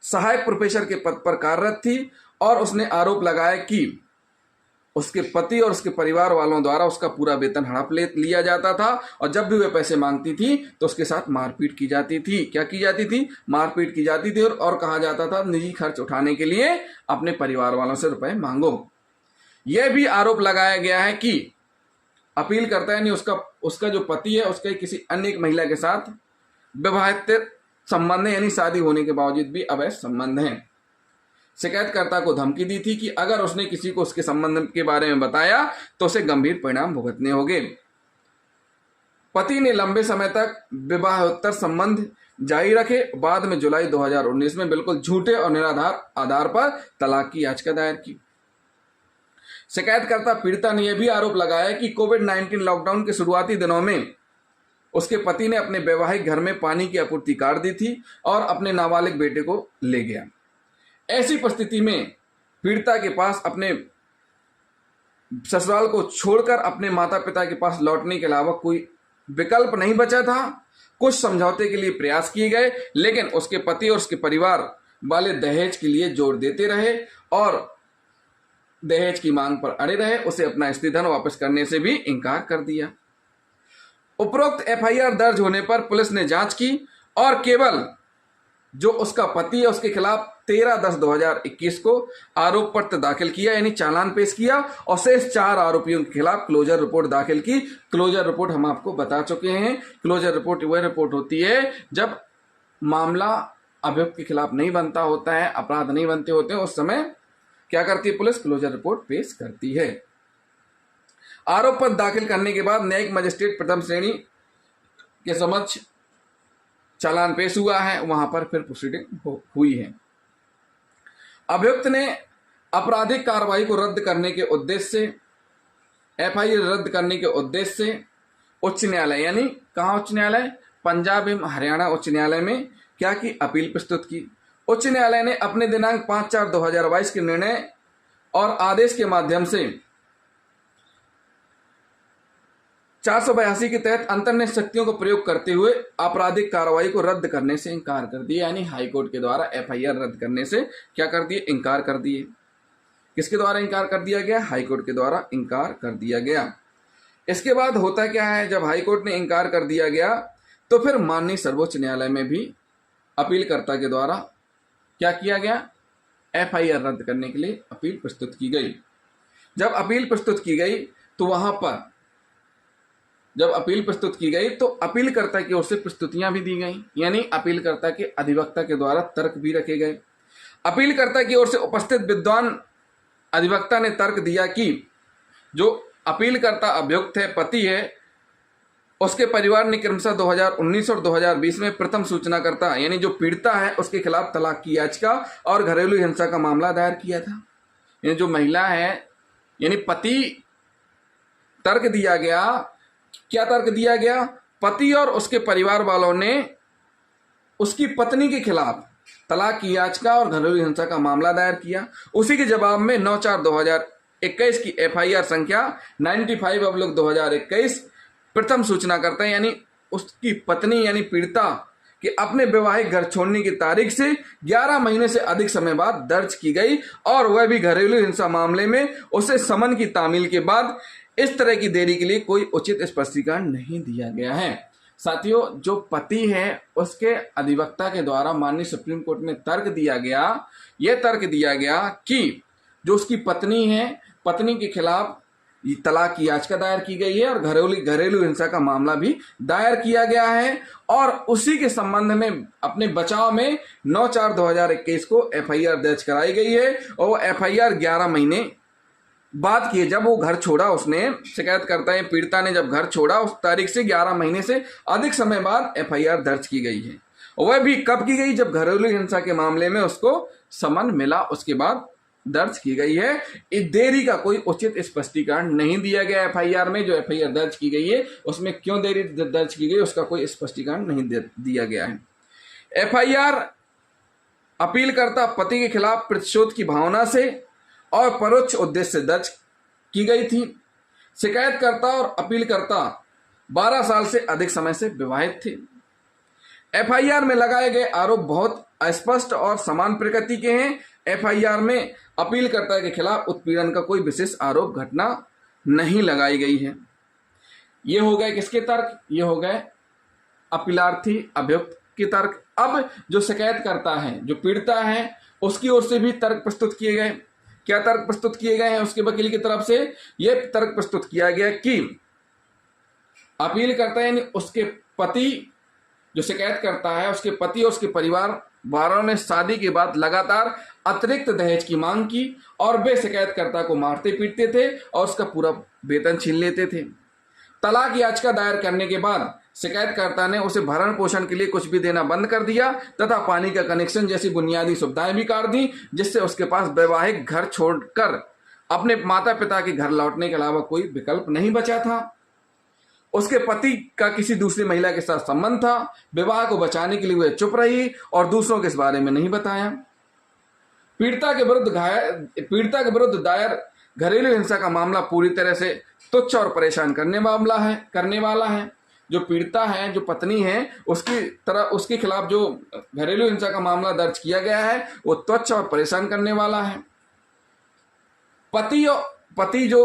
S1: सहायक प्रोफेसर के पद पर कार्यरत थी और उसने आरोप लगाया कि उसके पति और उसके परिवार वालों द्वारा उसका पूरा वेतन हड़प लिया जाता था और जब भी वे पैसे मांगती थी तो उसके साथ मारपीट की जाती थी। क्या की जाती थी? मारपीट की जाती थी और कहा जाता था निजी खर्च उठाने के लिए अपने परिवार वालों से रुपए मांगो। यह भी आरोप लगाया गया है कि अपील करता है, यानी उसका जो पति है उसके किसी अन्य एक महिला के साथ विवाहित संबंध है, यानी शादी होने के बावजूद भी अवैध संबंध है। शिकायतकर्ता को धमकी दी थी कि अगर उसने किसी को उसके संबंध के बारे में बताया तो उसे गंभीर परिणाम भुगतने होंगे। पति ने लंबे समय तक विवाहोत्तर संबंध जारी रखे। बाद में जुलाई 2019 में बिल्कुल झूठे और निराधार आधार पर तलाक की याचिका दायर की। शिकायतकर्ता पीड़िता ने यह भी आरोप लगाया कि कोविड-19 लॉकडाउन के शुरुआती दिनों में उसके पति ने अपने वैवाहिक घर में पानी की आपूर्ति काट दी थी और अपने नाबालिग बेटे को ले गया। ऐसी परिस्थिति में पीड़िता के पास अपने ससुराल को छोड़कर अपने माता पिता के पास लौटने के अलावा कोई विकल्प नहीं बचा था। कुछ समझौते के लिए प्रयास किए गए, लेकिन उसके पति और उसके परिवार वाले दहेज के लिए जोर देते रहे और दहेज की मांग पर अड़े रहे। उसे अपना स्त्री धन वापस करने से भी इनकार कर दिया। उपरोक्त एफआईआर दर्ज होने पर पुलिस ने जांच की और केवल जो उसका पति है उसके खिलाफ 13/10/2021 को आरोप पत्र दाखिल किया, यानी चालान पेश किया और शेष 4 आरोपियों के खिलाफ क्लोजर रिपोर्ट दाखिल की। क्लोजर रिपोर्ट हम आपको बता चुके हैं। क्लोजर रिपोर्ट वह रिपोर्ट होती है जब मामला अभियुक्त के खिलाफ नहीं बनता होता है, अपराध नहीं बनते होते हैं, उस समय क्या करती है पुलिस? क्लोजर रिपोर्ट पेश करती है। आरोप पत्र दाखिल करने के बाद न्यायिक मजिस्ट्रेट प्रथम श्रेणी के समक्ष चालान पेश हुआ है, वहां पर फिर प्रोसीडिंग हुई है। अभियुक्त ने आपराधिक कार्रवाई को रद्द करने के उद्देश्य से, एफआईआर रद्द करने के उद्देश्य से उच्च न्यायालय, यानी कहाँ उच्च न्यायालय? पंजाब एवं हरियाणा उच्च न्यायालय में क्या की? अपील प्रस्तुत की। उच्च न्यायालय ने अपने दिनांक 5/4/2022 के निर्णय और आदेश के माध्यम से 482 के तहत अंतर्निहित शक्तियों को प्रयोग करते हुए आपराधिक कार्रवाई को रद्द करने से इंकार कर दिया, यानी हाईकोर्ट के द्वारा एफआईआर रद्द करने से क्या कर दिए? इंकार कर दिए। किसके द्वारा इंकार कर दिया गया? हाईकोर्ट के द्वारा इंकार कर दिया गया। इसके बाद होता क्या है, जब हाईकोर्ट ने इंकार कर दिया गया तो फिर माननीय सर्वोच्च न्यायालय में भी अपीलकर्ता के द्वारा क्या किया गया? एफआईआर रद्द करने के लिए अपील प्रस्तुत की गई। जब अपील प्रस्तुत की गई तो वहां पर जब अपील प्रस्तुत की गई तो अपीलकर्ता की ओर से प्रस्तुतियां भी दी गई, यानी अपीलकर्ता के अधिवक्ता के द्वारा तर्क भी रखे गए। अपीलकर्ता की ओर से उपस्थित विद्वान अधिवक्ता ने तर्क दिया कि जो अपीलकर्ता अभियुक्त है, पति है, उसके परिवार ने क्रमशः 2019 और 2020 में प्रथम सूचनाकर्ता यानी जो पीड़िता है उसके खिलाफ तलाक की याचिका और घरेलू हिंसा का मामला दायर किया था। यानी जो महिला है, यानी पति, तर्क दिया गया, क्या तर्क दिया गया? पति और उसके परिवार वालों ने उसकी पत्नी के खिलाफ तलाक की याचिका और घरेलू हिंसा का मामला दायर किया। उसी के जवाब में 9/4/2021 की एफआईआर संख्या 95/2021 प्रथम सूचनाकर्ता यानी उसकी पत्नी यानी पीड़िता कि अपने वैवाहिक घर छोड़ने की तारीख से 11 महीने से अधिक समय बाद दर्ज की गई और वह भी घरेलू हिंसा मामले में उसे समन की तामील के बाद। इस तरह की देरी के लिए कोई उचित स्पष्टीकरण नहीं दिया गया है। साथियों, जो पति है उसके अधिवक्ता के द्वारा माननीय सुप्रीम कोर्ट में तर्क दिया गया, यह तर्क दिया गया कि जो उसकी पत्नी है, पत्नी के खिलाफ तलाक की याचिका दायर की गई है और घरेलू हिंसा का मामला भी दायर किया गया है और उसी के संबंध में अपने बचाव में 9/4/2021 को एफआईआर दर्ज कराई गई है और वो एफआईआर 11 महीने बाद की है। जब वो घर छोड़ा, उसने शिकायतकर्ता या पीड़िता ने जब घर छोड़ा उस तारीख से 11 महीने से अधिक समय बाद एफआईआर दर्ज की गई है। वह भी कब की गई? जब घरेलू हिंसा के मामले में उसको समन मिला, उसके बाद दर्ज की गई है। इस देरी का कोई उचित स्पष्टीकरण नहीं दिया गया एफआईआर में। जो एफआईआर दर्ज की गई है उसमें क्यों देरी दर्ज की गई उसका कोई स्पष्टीकरण नहीं दिया गया है। एफआईआर अपीलकर्ता पति के खिलाफ प्रतिशोध की भावना से और परोक्ष उद्देश्य से दर्ज की गई थी। शिकायतकर्ता और अपीलकर्ता 12 साल से अधिक समय से विवाहित थे। एफआईआर में लगाए गए आरोप बहुत अस्पष्ट और समान प्रकृति के हैं। एफआईआर में अपीलकर्ता के खिलाफ उत्पीड़न का कोई विशेष आरोप घटना नहीं लगाई गई है। ये हो गए किसके तर्क? ये हो गए अपीलार्थी अभियुक्त के तर्क। अब जो शिकायत करता है, जो पीड़िता है, उसकी ओर से भी तर्क प्रस्तुत किए गए। क्या तर्क प्रस्तुत किए गए हैं उसके वकील की तरफ से? यह तर्क प्रस्तुत किया गया कि अपील करता है यानी उसके पति, जो शिकायत करता है, उसके पति और उसके परिवार वालों ने शादी के बाद लगातार अतिरिक्त दहेज की मांग की और वे शिकायतकर्ता को मारते पीटते थे और उसका पूरा वेतन छीन लेते थे। तलाक याचिका दायर करने के बाद शिकायतकर्ता ने उसे भरण पोषण के लिए कुछ भी देना बंद कर दिया तथा पानी का कनेक्शन जैसी बुनियादी सुविधाएं भी काट दी, जिससे उसके पास वैवाहिक घर छोड़कर अपने माता पिता के घर लौटने के अलावा कोई विकल्प नहीं बचा था। उसके पति का किसी दूसरी महिला के साथ संबंध था। विवाह को बचाने के लिए वह चुप रही और दूसरों के इस बारे में नहीं बताया। पीड़िता के विरुद्ध दायर घरेलू हिंसा का मामला पूरी तरह से तुच्छ और परेशान करने वाला है। जो पीड़िता है, जो पत्नी है, उसके खिलाफ जो घरेलू हिंसा का मामला दर्ज किया गया है वो तुच्छ और परेशान करने वाला है। पति जो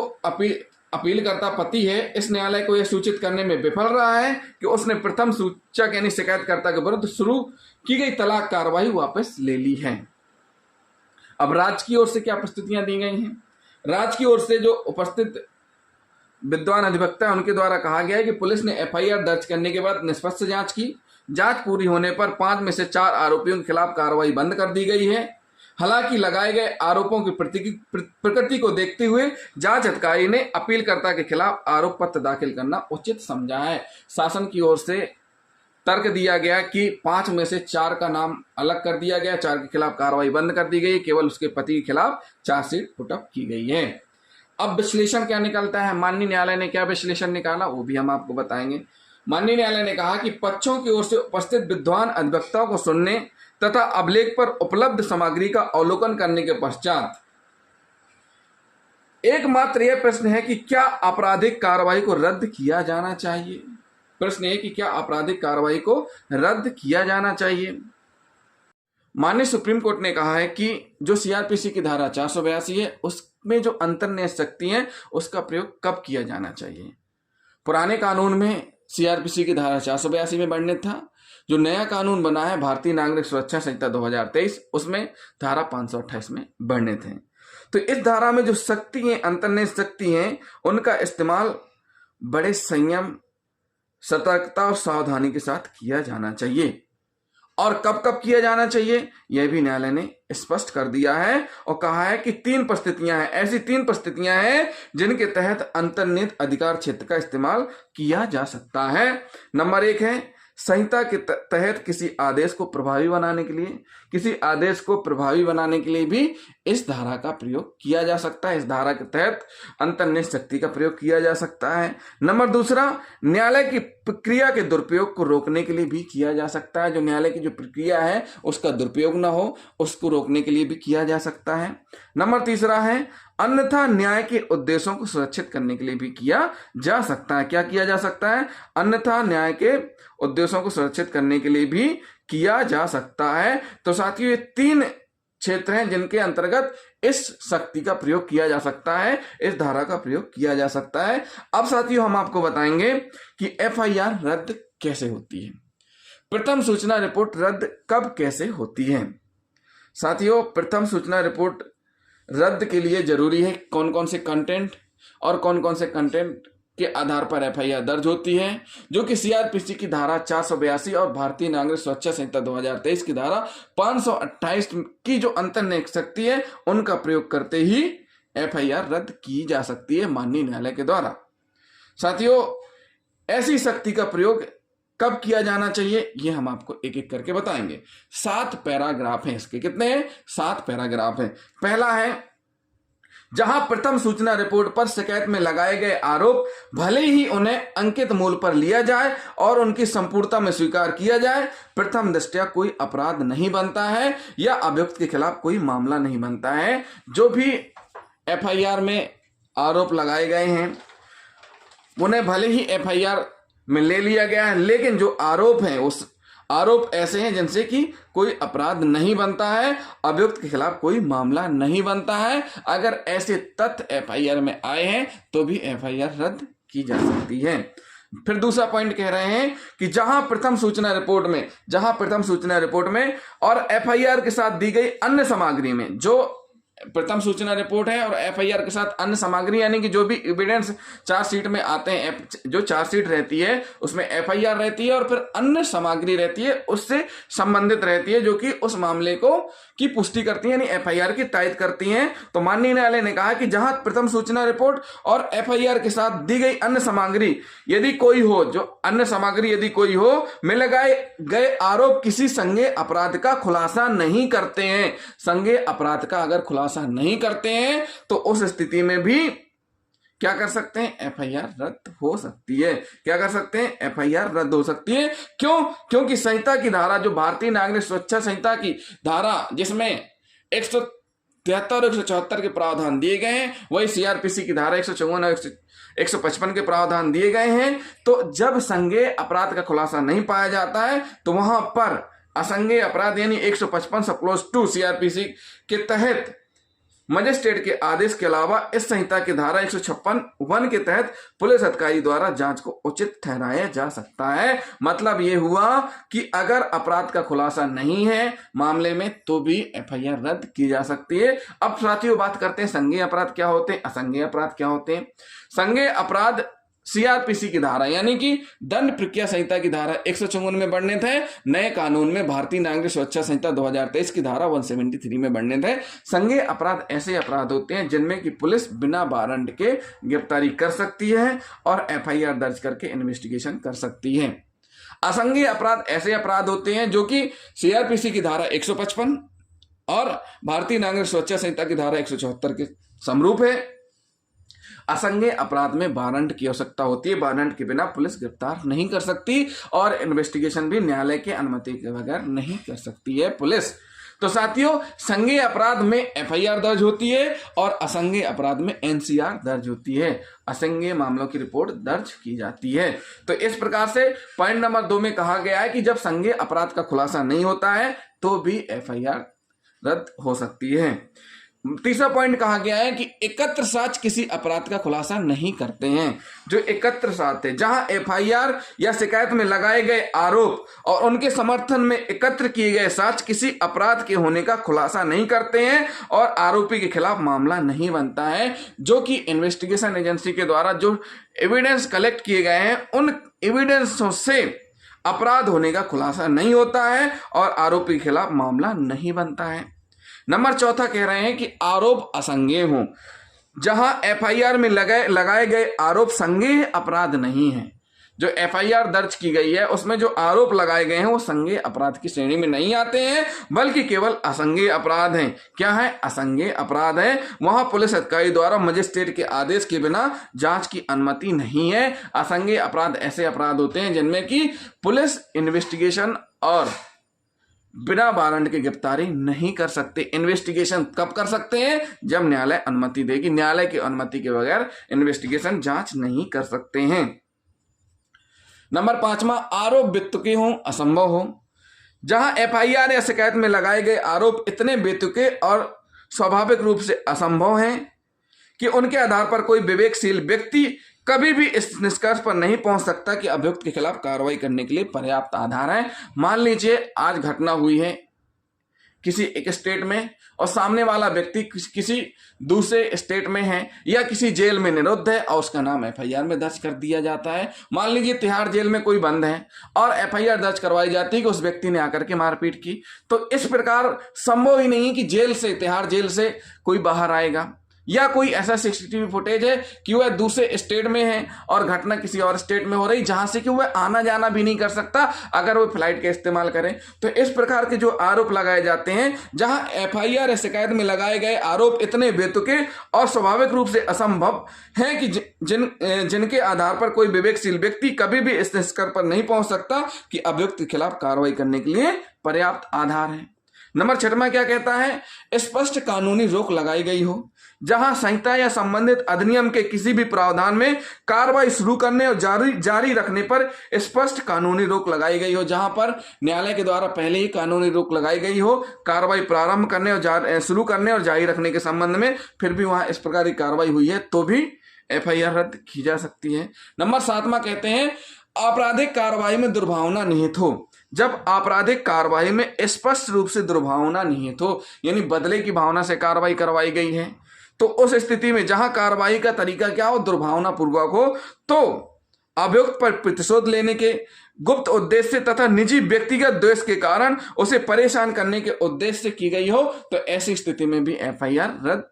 S1: अपील करता पति है, इस न्यायालय को यह सूचित करने में विफल रहा है कि उसने प्रथम सूचक यानी शिकायतकर्ता के विरुद्ध शुरू की गई तलाक कार्रवाई वापस ले ली है। अब राज्य की ओर से क्या प्रस्तुतियां दी गई हैं? राज्य की ओर से जो उपस्थित विद्वान अधिवक्ता है उनके द्वारा कहा गया है कि पुलिस ने एफआईआर दर्ज करने के बाद निष्पक्ष जांच की। जांच पूरी होने पर 5 में से 4 आरोपियों के खिलाफ कार्रवाई बंद कर दी गई है। हालांकि लगाए गए आरोपों की प्रकृति को देखते हुए जांच अधिकारी ने अपीलकर्ता के खिलाफ आरोप पत्र दाखिल करना उचित समझा है। शासन की ओर से तर्क दिया गया कि 5 में से 4 का नाम अलग कर दिया गया, 4 के खिलाफ कार्रवाई बंद कर दी गई, केवल उसके पति के खिलाफ चार्जशीट पुटअप की गई है। अब विश्लेषण क्या निकलता है? माननीय न्यायालय ने क्या विश्लेषण निकाला वो भी हम आपको बताएंगे। माननीय न्यायालय ने कहा कि पक्षों की ओर से उपस्थित विद्वान अधिवक्ताओं को सुनने तथा अभिलेख पर उपलब्ध सामग्री का अवलोकन करने के पश्चात एकमात्र यह प्रश्न है कि क्या आपराधिक कार्रवाई को रद्द किया जाना चाहिए। प्रश्न है कि क्या आपराधिक कार्रवाई को रद्द किया जाना चाहिए। माननीय सुप्रीम कोर्ट ने कहा है कि जो सीआरपीसी की धारा 482 है उसमें जो अंतर्निहित शक्ति है उसका प्रयोग कब किया जाना चाहिए। पुराने कानून में सीआरपीसी की धारा 482 में वर्णित था। जो नया कानून बना है भारतीय नागरिक सुरक्षा संहिता 2023 उसमें धारा 528 में वर्णित है। तो इस धारा में जो शक्ति है, अंतर्निहित शक्ति है, उनका इस्तेमाल बड़े संयम, सतर्कता और सावधानी के साथ किया जाना चाहिए। और कब कब किया जाना चाहिए यह भी न्यायालय ने स्पष्ट कर दिया है और कहा है कि 3 परिस्थितियां हैं, ऐसी 3 परिस्थितियां हैं जिनके तहत अंतर्निहित अधिकार क्षेत्र का इस्तेमाल किया जा सकता है। नंबर 1 है संहिता के तहत किसी आदेश को प्रभावी बनाने के लिए भी इस धारा का प्रयोग किया जा सकता है। इस धारा के तहत अंतर्निहित शक्ति का प्रयोग किया जा सकता है। नंबर 2 न्यायालय की प्रक्रिया के दुरुपयोग को रोकने के लिए भी किया जा सकता है। जो न्यायालय की जो प्रक्रिया है उसका दुरुपयोग ना हो उसको रोकने के लिए भी किया जा सकता है। नंबर 3 है अन्यथा न्याय के उद्देश्यों को सुरक्षित करने के लिए भी किया जा सकता है। क्या किया जा सकता है? अन्यथा न्याय के उद्देश्यों को सुरक्षित करने के लिए भी किया जा सकता है। तो साथियों ये 3 क्षेत्र हैं जिनके अंतर्गत इस शक्ति का प्रयोग किया जा सकता है, इस धारा का प्रयोग किया जा सकता है। अब साथियों हम आपको बताएंगे कि एफआईआर रद्द कैसे होती है। प्रथम सूचना रिपोर्ट रद्द कब कैसे होती है। साथियों प्रथम सूचना रिपोर्ट रद्द के लिए जरूरी है कौन कौन से कंटेंट और कौन कौन से कंटेंट के आधार पर एफआईआर दर्ज होती है, जो कि सीआरपीसी की धारा 482 और भारतीय नागरिक सुरक्षा संहिता 2023 की धारा 528 की जो अंतर्निहित शक्ति है उनका प्रयोग करते ही एफआईआर रद्द की जा सकती है माननीय न्यायालय के द्वारा। साथियों ऐसी शक्ति का प्रयोग कब किया जाना चाहिए ये हम आपको एक एक करके बताएंगे। 7 पैराग्राफ हैं इसके। कितने हैं? 7 पैराग्राफ हैं। पहला है जहां प्रथम सूचना रिपोर्ट पर शिकायत में लगाए गए आरोप भले ही उन्हें अंकित मूल पर लिया जाए और उनकी संपूर्णता में स्वीकार किया जाए, प्रथम दृष्टया कोई अपराध नहीं बनता है या अभियुक्त के खिलाफ कोई मामला नहीं बनता है। जो भी एफआईआर में आरोप लगाए गए हैं, उन्हें भले ही एफआईआर में ले लिया गया है, लेकिन जो आरोप हैं उस आरोप ऐसे हैं जिनसे कि कोई अपराध नहीं बनता है, अभियुक्त के खिलाफ कोई मामला नहीं बनता है। अगर ऐसे तथ्य एफआईआर में आए हैं तो भी एफआईआर रद्द की जा सकती है। फिर दूसरा पॉइंट कह रहे हैं कि जहां प्रथम सूचना रिपोर्ट में और एफआईआर के साथ दी गई अन्य सामग्री में, जो प्रथम सूचना रिपोर्ट है और एफआईआर के साथ अन्य सामग्री यानी कि जो भी एविडेंस चार्जशीट में आते हैं, जो चार्जशीट रहती है उसमें एफआईआर रहती है और फिर अन्य सामग्री रहती है उससे संबंधित रहती है, जो कि उस मामले को की पुष्टि करती है, यानी एफआईआर की तायद करती हैं। तो माननीय न्यायालय ने कहा कि जहां प्रथम सूचना रिपोर्ट और एफआईआर के साथ दी गई अन्य सामग्री यदि कोई हो, जो अन्य सामग्री यदि कोई हो, में लगाए गए आरोप किसी संज्ञेय अपराध का खुलासा नहीं करते हैं, संज्ञेय अपराध का अगर खुलासा नहीं करते हैं तो उस स्थिति में भी क्या कर सकते हैं, एफआईआर रद्द हो सकती है। क्या कर सकते हैं, एफआईआर रद्द हो सकती है। क्यों? क्योंकि संहिता की धारा, जो भारतीय नागरिक सुरक्षा संहिता की धारा जिसमें 173 और 174 के प्रावधान दिए गए हैं, वही सीआरपीसी की धारा 154 और 155 के प्रावधान दिए गए हैं। तो जब संज्ञेय अपराध का खुलासा नहीं पाया जाता है तो वहां पर असंज्ञेय अपराध यानी 155 सब क्लॉज 2 सीआरपीसी के तहत मजिस्ट्रेट के आदेश के अलावा इस संहिता की धारा 156(1) के तहत पुलिस अधिकारी द्वारा जांच को उचित ठहराया जा सकता है। मतलब यह हुआ कि अगर अपराध का खुलासा नहीं है मामले में तो भी एफआईआर रद्द की जा सकती है। अब साथियों बात करते हैं संज्ञेय अपराध क्या होते हैं, असंज्ञेय अपराध क्या होते हैं। संज्ञेय अपराध सीआरपीसी की धारा यानी कि दंड प्रक्रिया संहिता की धारा 154 में वर्णित है, नए कानून में भारतीय नागरिक सुरक्षा संहिता 2023 की धारा 173 में वर्णित है। संज्ञेय अपराध ऐसे अपराध होते हैं जिनमें कि पुलिस बिना वारंट के गिरफ्तारी कर सकती है और एफआईआर दर्ज करके इन्वेस्टिगेशन कर सकती है। असंज्ञेय अपराध ऐसे अपराध होते हैं जो कि सीआरपीसी की धारा 155 और भारतीय नागरिक सुरक्षा संहिता की धारा 174 के समरूप है। असंज्ञेय अपराध में वारंट की आवश्यकता होती है, वारंट के बिना पुलिस गिरफ्तार नहीं कर सकती और इन्वेस्टिगेशन भी न्यायालय की अनुमति के बगैर नहीं कर सकती है पुलिस। तो साथियों संज्ञेय अपराध में एफआईआर दर्ज होती है और असंज्ञेय अपराध में एनसीआर दर्ज होती है, असंज्ञेय मामलों की रिपोर्ट दर्ज की जाती है। तो इस प्रकार से पॉइंट नंबर 2 में कहा गया है कि जब संज्ञेय अपराध का खुलासा नहीं होता है तो भी एफआईआर रद्द हो सकती है। तीसरा पॉइंट कहा गया है कि एकत्र साक्ष्य किसी अपराध का खुलासा नहीं करते हैं। जो एकत्र साक्ष्य है, जहां एफआईआर या शिकायत में लगाए गए आरोप और उनके समर्थन में एकत्र किए गए साक्ष्य किसी अपराध के होने का खुलासा नहीं करते हैं और आरोपी के खिलाफ मामला नहीं बनता है, जो कि इन्वेस्टिगेशन एजेंसी के द्वारा जो एविडेंस कलेक्ट किए गए हैं उन एविडेंसों से अपराध होने का खुलासा नहीं होता है और आरोपी के खिलाफ मामला नहीं बनता है। नंबर 4 कह रहे हैं कि आरोप असंज्ञेय हो, जहां एफआईआर में लगाए गए आरोप संज्ञेय अपराध नहीं है। जो एफआईआर दर्ज की गई है उसमें जो आरोप लगाए गए हैं वो संज्ञेय अपराध की श्रेणी में नहीं आते हैं, बल्कि केवल असंज्ञेय अपराध हैं। क्या है? असंज्ञेय अपराध है। वहां पुलिस अधिकारी द्वारा मजिस्ट्रेट के आदेश के बिना जांच की अनुमति नहीं है। असंज्ञेय अपराध ऐसे अपराध होते हैं जिनमें कि पुलिस इन्वेस्टिगेशन और बिना वारंट की गिरफ्तारी नहीं कर सकते। इन्वेस्टिगेशन कब कर सकते हैं? जब न्यायालय अनुमति देगी। न्यायालय की अनुमति के बगैर इन्वेस्टिगेशन जांच नहीं कर सकते हैं। नंबर 5, आरोप बेतुके हो, असंभव हो, जहां एफआईआर या शिकायत में लगाए गए आरोप इतने बेतुके और स्वाभाविक रूप से असंभव हैं कि उनके आधार पर कोई विवेकशील व्यक्ति कभी भी इस निष्कर्ष पर नहीं पहुंच सकता कि अभियुक्त के खिलाफ कार्रवाई करने के लिए पर्याप्त आधार है। मान लीजिए आज घटना हुई है किसी एक स्टेट में और सामने वाला व्यक्ति किसी दूसरे स्टेट में है या किसी जेल में निरुद्ध है और उसका नाम एफआईआर में दर्ज कर दिया जाता है। मान लीजिए तिहाड़ जेल में कोई बंद है और एफआईआर दर्ज करवाई जाती है कि उस व्यक्ति ने आकर के मारपीट की। तो इस प्रकार संभव ही नहीं कि तिहाड़ जेल से कोई बाहर आएगा, या कोई ऐसा सीसीटीवी फुटेज है कि वह दूसरे स्टेट में है और घटना किसी और स्टेट में हो रही जहां से कि वह आना जाना भी नहीं कर सकता अगर वो फ्लाइट का इस्तेमाल करें। तो इस प्रकार के जो आरोप लगाए जाते हैं, जहां एफआईआर या शिकायत में लगाए गए आरोप इतने बेतुके और स्वाभाविक रूप से असंभव हैं कि जिनके आधार पर कोई विवेकशील व्यक्ति कभी भी इस निष्कर्ष पर नहीं पहुंच सकता कि अभियुक्त के खिलाफ कार्रवाई करने के लिए पर्याप्त आधार है। नंबर 6 क्या कहता है? स्पष्ट कानूनी रोक लगाई गई हो, जहां संहिता या संबंधित अधिनियम के किसी भी प्रावधान में कार्रवाई शुरू करने और जारी रखने पर स्पष्ट कानूनी रोक लगाई गई हो। जहां पर न्यायालय के द्वारा पहले ही कानूनी रोक लगाई गई हो कार्रवाई प्रारंभ करने और शुरू करने और जारी रखने के संबंध में, फिर भी वहां इस प्रकार की कार्रवाई हुई है तो भी एफआईआर रद्द की जा सकती है। नंबर 7वां कहते हैं आपराधिक कार्रवाई में दुर्भावना निहित हो। जब आपराधिक कार्रवाई में स्पष्ट रूप से दुर्भावना निहित हो, यानी बदले की भावना से कार्रवाई करवाई गई है, तो उस स्थिति में जहां कार्रवाई का तरीका क्या हो, दुर्भावना पूर्वक हो, तो अभियुक्त पर प्रतिशोध लेने के गुप्त उद्देश्य तथा निजी व्यक्तिगत द्वेष के कारण उसे परेशान करने के उद्देश्य से की गई हो, तो ऐसी स्थिति में भी एफआईआर रद्द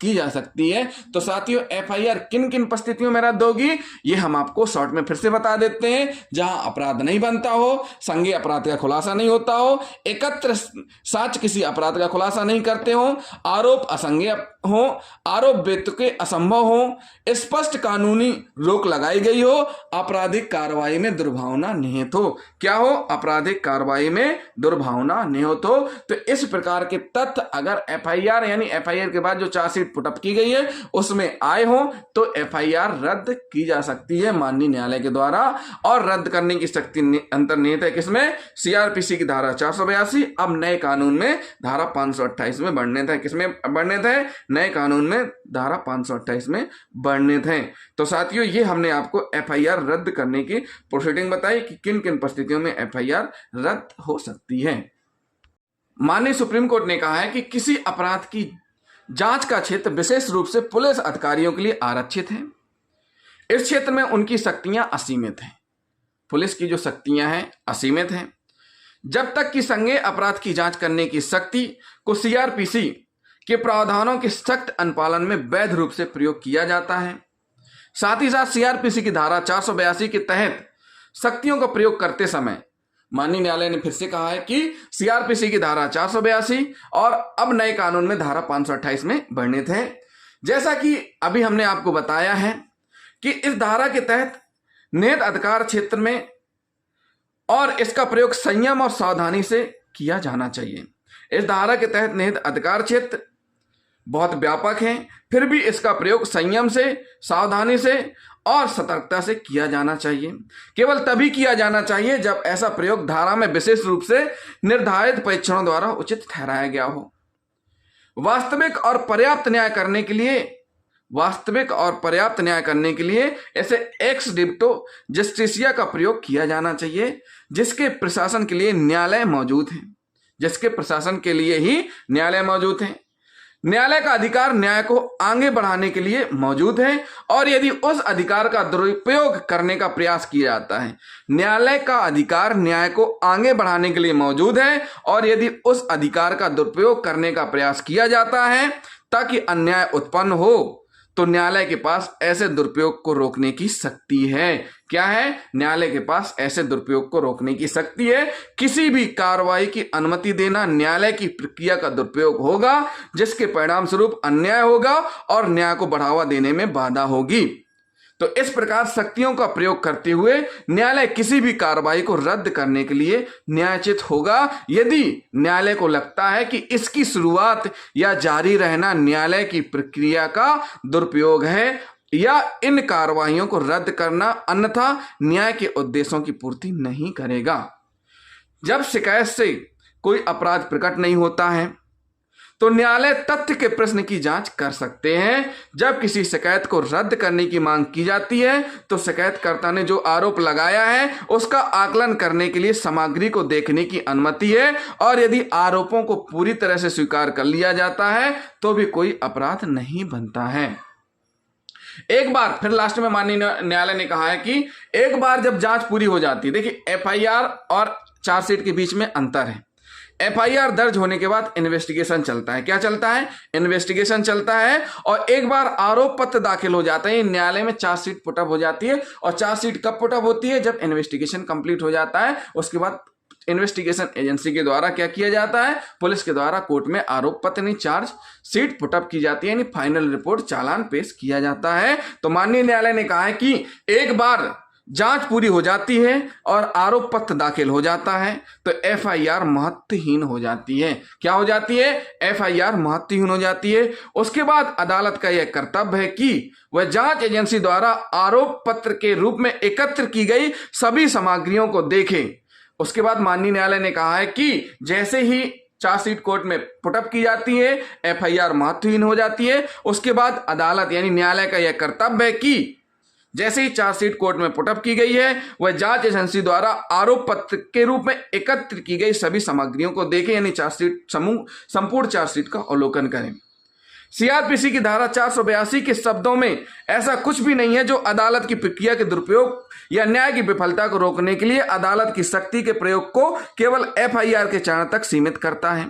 S1: की जा सकती है। तो साथियों एफआईआर किन किन परिस्थितियों में रद्द होगी ये हम आपको शॉर्ट में फिर से बता देते हैं। जहां अपराध नहीं बनता हो, संज्ञेय अपराध का खुलासा नहीं होता हो, एकत्र साक्ष्य किसी अपराध का खुलासा नहीं करते हो, आरोप असंज्ञेय हो, आरोप व्यक्ति के असंभव हो, स्पष्ट कानूनी रोक लगाई गई हो, आपराधिक कार्रवाई में दुर्भावना निहित हो। क्या हो? आपराधिक कार्रवाई में दुर्भावना निहित हो। तो इस प्रकार के तथ्य अगर एफआईआर यानी एफआईआर के बाद जो चार्जशीट पुटअप की गई है उसमें आए हो तो एफआईआर रद्द की जा सकती है माननीय न्यायालय के द्वारा। और रद्द करने की शक्ति अंतर्निहित है किसमें? सीआरपीसी की धारा 482, अब नए कानून में धारा 528 में वर्णित है। किसमें वर्णित है? नए कानून में धारा 528 में वर्णित है। तो साथियों ये हमने आपको एफआईआर रद्द करने की प्रोसीडिंग बताई कि किन किन परिस्थितियों में एफआईआर रद्द हो सकती है। माननीय सुप्रीम कोर्ट ने कहा है कि किसी अपराध की जांच का क्षेत्र विशेष रूप से पुलिस अधिकारियों के लिए आरक्षित है। इस क्षेत्र में उनकी शक्तियां असीमित हैं। पुलिस की जो शक्तियां हैं असीमित हैं। जब तक कि संज्ञेय अपराध की जांच करने की शक्ति को सीआरपीसी के प्रावधानों के सख्त अनुपालन में वैध रूप से प्रयोग किया जाता है। साथ ही साथ सीआरपीसी की धारा 482 के तहत शक्तियों का प्रयोग करते समय माननीय न्यायालय ने फिर से कहा है कि सीआरपीसी की धारा 482 और अब नए कानून में धारा 528 में वर्णित है। जैसा कि अभी हमने आपको बताया है कि इस धारा के तहत निहित अधिकार क्षेत्र में और इसका प्रयोग संयम और सावधानी से किया जाना चाहिए। इस धारा के तहत निहित अधिकार क्षेत्र बहुत व्यापक है, फिर भी इसका प्रयोग संयम से, सावधानी से और सतर्कता से किया जाना चाहिए। केवल तभी किया जाना चाहिए जब ऐसा प्रयोग धारा में विशेष रूप से निर्धारित परीक्षणों द्वारा उचित ठहराया गया हो। वास्तविक और पर्याप्त न्याय करने के लिए ऐसे एक्स डिप्टो जस्टिसिया का प्रयोग किया जाना चाहिए, जिसके प्रशासन के लिए न्यायालय मौजूद है। न्यायालय का अधिकार न्याय को आगे बढ़ाने के लिए मौजूद है और यदि उस अधिकार का दुरुपयोग करने का प्रयास किया जाता है, न्यायालय का अधिकार न्याय को आगे बढ़ाने के लिए मौजूद है और यदि उस अधिकार का दुरुपयोग करने का प्रयास किया जाता है ताकि अन्याय उत्पन्न हो, तो न्यायालय के पास ऐसे दुरुपयोग को रोकने की शक्ति है। क्या है? न्यायालय के पास ऐसे दुरुपयोग को रोकने की शक्ति है। किसी भी कार्रवाई की अनुमति देना न्यायालय की प्रक्रिया का दुरुपयोग होगा, जिसके परिणाम स्वरूप अन्याय होगा और न्याय को बढ़ावा देने में बाधा होगी। तो इस प्रकार शक्तियों का प्रयोग करते हुए न्यायालय किसी भी कार्रवाई को रद्द करने के लिए न्यायोचित होगा यदि न्यायालय को लगता है कि इसकी शुरुआत या जारी रहना न्यायालय की प्रक्रिया का दुरुपयोग है या इन कार्रवाइयों को रद्द करना अन्यथा न्याय के उद्देश्यों की पूर्ति नहीं करेगा। जब शिकायत से कोई अपराध प्रकट नहीं होता है तो न्यायालय तथ्य के प्रश्न की जांच कर सकते हैं। जब किसी शिकायत को रद्द करने की मांग की जाती है तो शिकायतकर्ता ने जो आरोप लगाया है उसका आकलन करने के लिए सामग्री को देखने की अनुमति है और यदि आरोपों को पूरी तरह से स्वीकार कर लिया जाता है तो भी कोई अपराध नहीं बनता है। एक बार फिर लास्ट में माननीय न्यायालय ने कहा है कि एक बार जब जांच पूरी हो जाती है, देखिए एफआईआर और चार्जशीट के बीच में अंतर है। एफआईआर दर्ज होने के बाद इन्वेस्टिगेशन चलता है। क्या चलता है? इन्वेस्टिगेशन चलता है और एक बार आरोप पत्र दाखिल हो जाता है न्यायालय में, चार्जशीट पुटअप हो जाती है। और चार्जशीट कब पुटअप होती है? जब इन्वेस्टिगेशन कंप्लीट हो जाता है। उसके बाद इन्वेस्टिगेशन एजेंसी के द्वारा क्या किया जाता है? पुलिस के द्वारा कोर्ट में आरोप पत्र यानी चार्जशीट पुटअप की जाती है, यानी फाइनल रिपोर्ट चालान पेश किया जाता है। तो माननीय न्यायालय ने कहा है कि एक बार जांच पूरी हो जाती है और आरोप पत्र दाखिल हो जाता है तो एफआईआर महत्वहीन हो जाती है। क्या हो जाती है? एफआईआर महत्वहीन हो जाती है। उसके बाद अदालत का यह कर्तव्य है कि वह जांच एजेंसी द्वारा आरोप पत्र के रूप में एकत्र की गई सभी सामग्रियों को देखे। उसके बाद माननीय न्यायालय ने कहा है कि जैसे ही चार्जशीट कोर्ट में पुटअप की जाती है, एफआईआर महत्वहीन हो जाती है। उसके बाद अदालत यानी न्यायालय का यह कर्तव्य है कि जैसे ही चार्जशीट कोर्ट में पुटअप की गई है, वह जांच एजेंसी द्वारा आरोप पत्र के रूप में एकत्र की गई सभी सामग्रियों को देखें, यानी चार्जशीट संपूर्ण चार्जशीट का अवलोकन करें। सीआरपीसी की धारा 482 के शब्दों में ऐसा कुछ भी नहीं है जो अदालत की प्रक्रिया के दुरुपयोग या न्याय की विफलता को रोकने के लिए अदालत की शक्ति के प्रयोग को केवल एफआईआर के चरण तक सीमित करता है।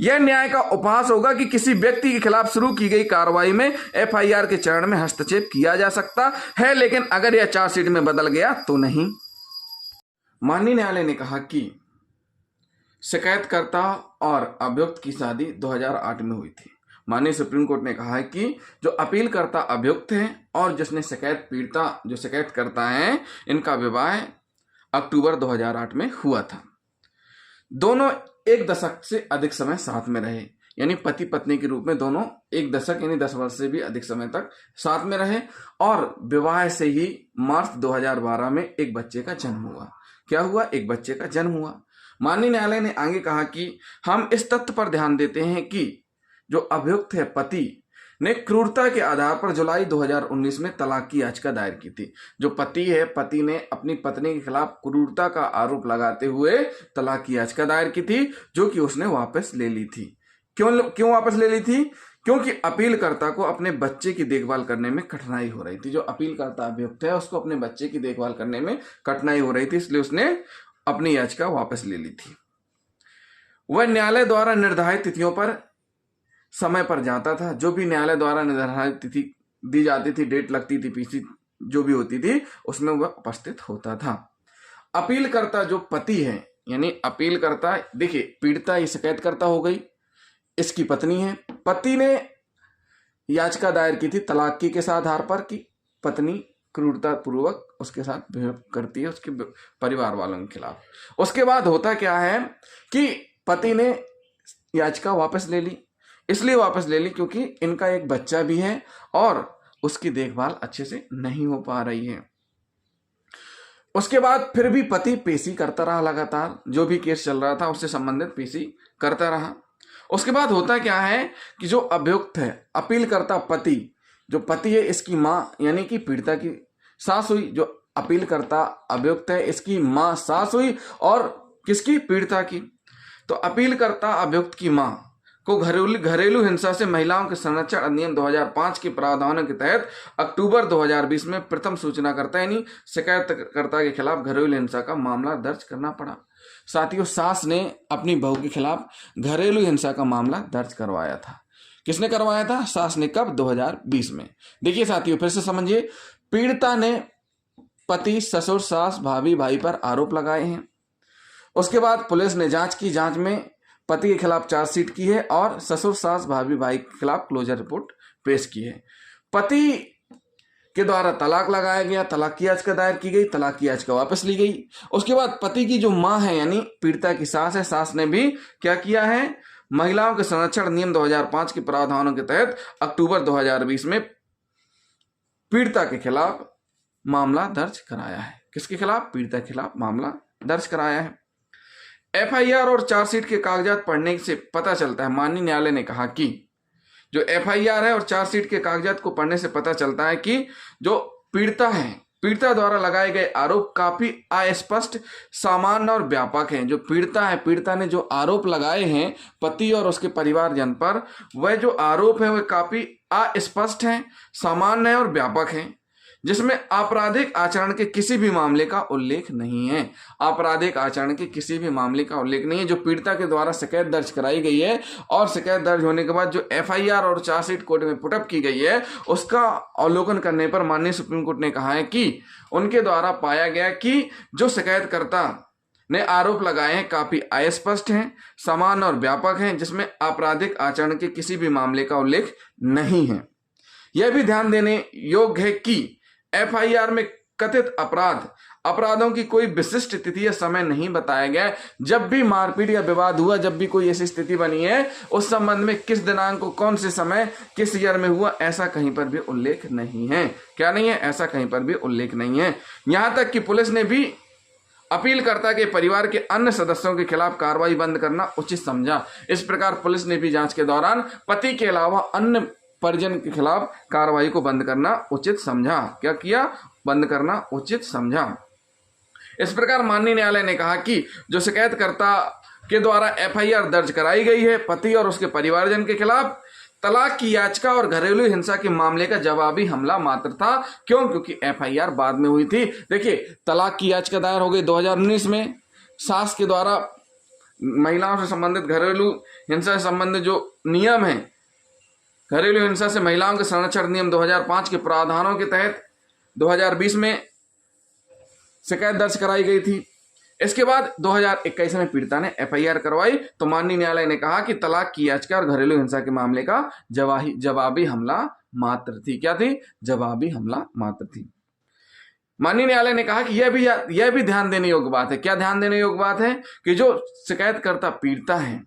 S1: यह न्याय का उपहास होगा कि किसी व्यक्ति के खिलाफ शुरू की गई कार्रवाई में एफआईआर के चरण में हस्तक्षेप किया जा सकता है, लेकिन अगर यह चार्जशीट में बदल गया तो नहीं। माननीय न्यायालय ने कहा कि शिकायतकर्ता और अभियुक्त की शादी 2008 में हुई थी। माननीय सुप्रीम कोर्ट ने कहा है कि जो अपीलकर्ता अभियुक्त हैं और जिसने शिकायत पीड़िता जो शिकायत करता है, इनका विवाह अक्टूबर 2008 में हुआ था। दोनों एक दशक से अधिक समय साथ में रहे, यानी पति पत्नी के रूप में दोनों एक दशक यानी 10 वर्ष से भी अधिक समय तक साथ में रहे और विवाह से ही मार्च 2012 में एक बच्चे का जन्म हुआ। क्या हुआ? एक बच्चे का जन्म हुआ। माननीय न्यायालय ने आगे कहा कि हम इस तथ्य पर ध्यान देते हैं कि जो अभियुक्त है पति ने क्रूरता के आधार पर जुलाई 2019 में तलाक की याचिका दायर की थी। जो पति है, पति ने अपनी पत्नी के खिलाफ क्रूरता का आरोप लगाते हुए तलाक की याचिका दायर की थी, जो कि उसने वापस ले ली थी। क्यों वापस ले ली थी? क्योंकि अपीलकर्ता को अपने बच्चे की देखभाल करने में कठिनाई हो रही थी। जो अपीलकर्ता अभियुक्त है उसको अपने बच्चे की देखभाल करने में कठिनाई हो रही थी, इसलिए उसने अपनी याचिका वापस ले ली थी। वह न्यायालय द्वारा निर्धारित तिथियों पर समय पर जाता था। जो भी न्यायालय द्वारा निर्धारित तिथि दी जाती थी, डेट लगती थी, पीसी जो भी होती थी, उसमें वह उपस्थित होता था। अपीलकर्ता जो पति है, यानी अपीलकर्ता, देखिए पीड़िता ये शिकायतकर्ता हो गई, इसकी पत्नी है। पति ने याचिका दायर की थी तलाक की के आधार पर कि पत्नी क्रूरता पूर्वक उसके साथ बिहेव करती है उसके परिवार वालों के खिलाफ। उसके बाद होता क्या है कि पति ने याचिका वापस ले ली। इसलिए वापस ले ली क्योंकि इनका एक बच्चा भी है और उसकी देखभाल अच्छे से नहीं हो पा रही है। उसके बाद फिर भी पति पेशी करता रहा, लगातार जो भी केस चल रहा था उससे संबंधित पेशी करता रहा। उसके बाद होता क्या है कि जो अभियुक्त है, अपीलकर्ता पति, जो पति है इसकी माँ यानी कि पीड़िता की सास हुई। जो अपीलकर्ता अभियुक्त है इसकी माँ सास हुई और किसकी? पीड़िता की। तो अपीलकर्ता अभियुक्त की माँ को घरेलू हिंसा से महिलाओं के संरक्षण अधिनियम 2005 के प्रावधानों के तहत अक्टूबर 2020 में प्रथम सूचना करता यानी शिकायतकर्ता के खिलाफ घरेलू हिंसा का मामला दर्ज करना पड़ा। साथियों, सास ने अपनी बहू के खिलाफ घरेलू हिंसा का मामला दर्ज करवाया था। किसने करवाया था? सास ने। कब? 2020 में। देखिए साथियों, फिर से समझिए, पीड़िता ने पति, ससुर, सास, भाभी, भाई पर आरोप लगाए हैं। उसके बाद पुलिस ने जांच की, जांच में पति के खिलाफ चार्जशीट की है और ससुर, सास, भाभी, भाई के खिलाफ क्लोजर रिपोर्ट पेश की है। पति के द्वारा तलाक लगाया गया, तलाक की याचिका दायर की गई, तलाक की याचिका वापस ली गई। उसके बाद पति की जो मां है यानी पीड़िता की सास है, सास ने भी क्या किया है? महिलाओं के संरक्षण नियम 2005 के प्रावधानों के तहत अक्टूबर 2020 में पीड़िता के खिलाफ मामला दर्ज कराया है। किसके खिलाफ? पीड़िता के खिलाफ मामला दर्ज कराया है। एफआईआर और चार्जशीट के कागजात पढ़ने से पता चलता है, माननीय न्यायालय ने कहा कि जो एफआईआर है और चार्जशीट के कागजात को पढ़ने से पता चलता है कि जो पीड़िता है, पीड़िता द्वारा लगाए गए आरोप काफी अस्पष्ट, सामान्य और व्यापक हैं। जो पीड़िता है, पीड़िता ने जो आरोप लगाए हैं पति और उसके परिवारजन पर, वह जो आरोप है वह काफी अस्पष्ट हैं, सामान्य और व्यापक हैं, जिसमें आपराधिक आचरण के किसी भी मामले का उल्लेख नहीं है। आपराधिक आचरण के किसी भी मामले का उल्लेख नहीं है। जो पीड़िता के द्वारा शिकायत दर्ज कराई गई है और शिकायत दर्ज होने के बाद जो एफआईआर और चार्जशीट कोर्ट में पुटअप की गई है, उसका अवलोकन करने पर माननीय सुप्रीम कोर्ट ने कहा है कि उनके द्वारा पाया गया कि जो शिकायतकर्ता ने आरोप लगाए हैं काफी अस्पष्ट हैं, सामान्य और व्यापक हैं, जिसमें आपराधिक आचरण के किसी भी मामले का उल्लेख नहीं है। यह भी ध्यान देने योग्य है कि एफआईआर में कथित अपराधों की कोई विशिष्ट तिथि या समय नहीं बताया गया। जब भी मारपीट या विवाद हुआ, जब भी कोई ऐसी स्थिति बनी है, उस संबंध में किस दिनांक को, कौन से समय, किस ईयर में हुआ, ऐसा कहीं पर भी उल्लेख नहीं है। क्या नहीं है? ऐसा कहीं पर भी उल्लेख नहीं है। यहां तक कि पुलिस ने भी अपीलकर्ता के परिवार के अन्य सदस्यों के खिलाफ कार्रवाई बंद करना उचित समझा। इस प्रकार पुलिस ने भी जांच के दौरान पति के अलावा अन्य परिजन के खिलाफ कार्रवाई को बंद करना उचित समझा। क्या किया? बंद करना उचित समझा। इस प्रकार माननीय न्यायालय ने कहा कि जो शिकायतकर्ता के द्वारा एफआईआर दर्ज कराई गई है पति और उसके परिवारजन के खिलाफ, तलाक की याचिका और घरेलू हिंसा के मामले का जवाबी हमला मात्र था। क्यों? क्योंकि एफआईआर बाद में हुई थी। देखिए, तलाक की याचिका दायर हो गई 2019 में। सास के द्वारा महिलाओं से संबंधित घरेलू हिंसा से संबंधित जो नियम है, घरेलू हिंसा से महिलाओं के संरक्षण नियम 2005 के प्रावधानों के तहत 2020 में शिकायत दर्ज कराई गई थी। इसके बाद 2021 में पीड़िता ने एफआईआर करवाई तो माननीय न्यायालय ने कहा कि तलाक की याचिका और घरेलू हिंसा के मामले का जवाबी हमला मात्र थी। क्या थी? जवाबी हमला मात्र थी। माननीय न्यायालय ने कहा कि यह भी ध्यान देने योग्य बात है। क्या ध्यान देने योग्य बात है? कि जो शिकायतकर्ता पीड़िता है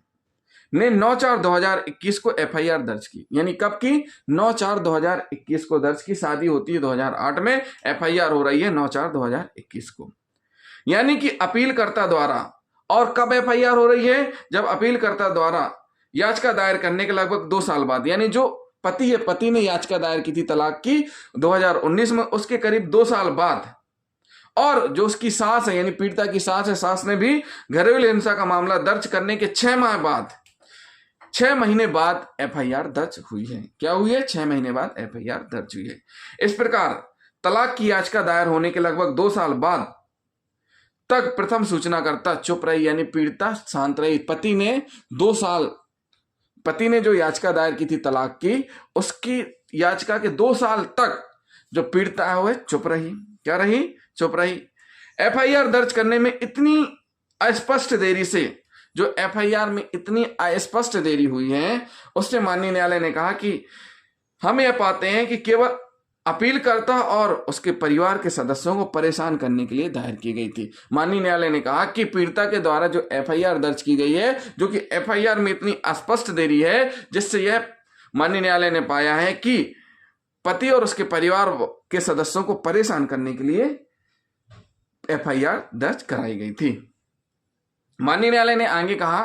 S1: ने 9/4/2021 को एफआईआर दर्ज की। यानी कब की? 9/4/2021 को दर्ज की। शादी होती है 2008 में, एफआईआर हो रही है 9/4/2021 को। यानी कि अपीलकर्ता द्वारा, और कब एफआईआर हो रही है? जब अपीलकर्ता द्वारा याचिका दायर करने के लगभग 2 साल बाद, यानी जो पति है, पति ने याचिका दायर की थी तलाक की 2019 में, उसके करीब 2 साल बाद, और जो उसकी सास है, यानी पीड़िता की सास है, सास ने भी घरेलू हिंसा का मामला दर्ज करने के 6 माह बाद, 6 महीने बाद एफआईआर दर्ज हुई है। क्या हुई है? 6 महीने बाद एफआईआर दर्ज हुई है। इस प्रकार तलाक की याचिका दायर होने के लगभग 2 साल बाद तक प्रथम सूचनाकर्ता चुप रही, यानी पीड़िता शांत रही। पति ने जो याचिका दायर की थी तलाक की, उसकी याचिका के 2 साल तक जो पीड़िता है वह चुप रही। क्या रही? चुप रही। एफआईआर दर्ज करने में इतनी अस्पष्ट देरी से, जो एफआईआर में इतनी अस्पष्ट देरी हुई है, उससे माननीय न्यायालय ने कहा कि हम यह पाते हैं कि केवल अपीलकर्ता और उसके परिवार के सदस्यों को परेशान करने के लिए दायर की गई थी। माननीय न्यायालय ने कहा कि पीड़िता के द्वारा जो एफआईआर दर्ज की गई है, जो कि एफआईआर में इतनी अस्पष्ट देरी है, जिससे यह माननीय न्यायालय ने पाया है कि पति और उसके परिवार के सदस्यों को परेशान करने के लिए एफआईआर दर्ज कराई गई थी। माननीय न्यायालय ने आगे कहा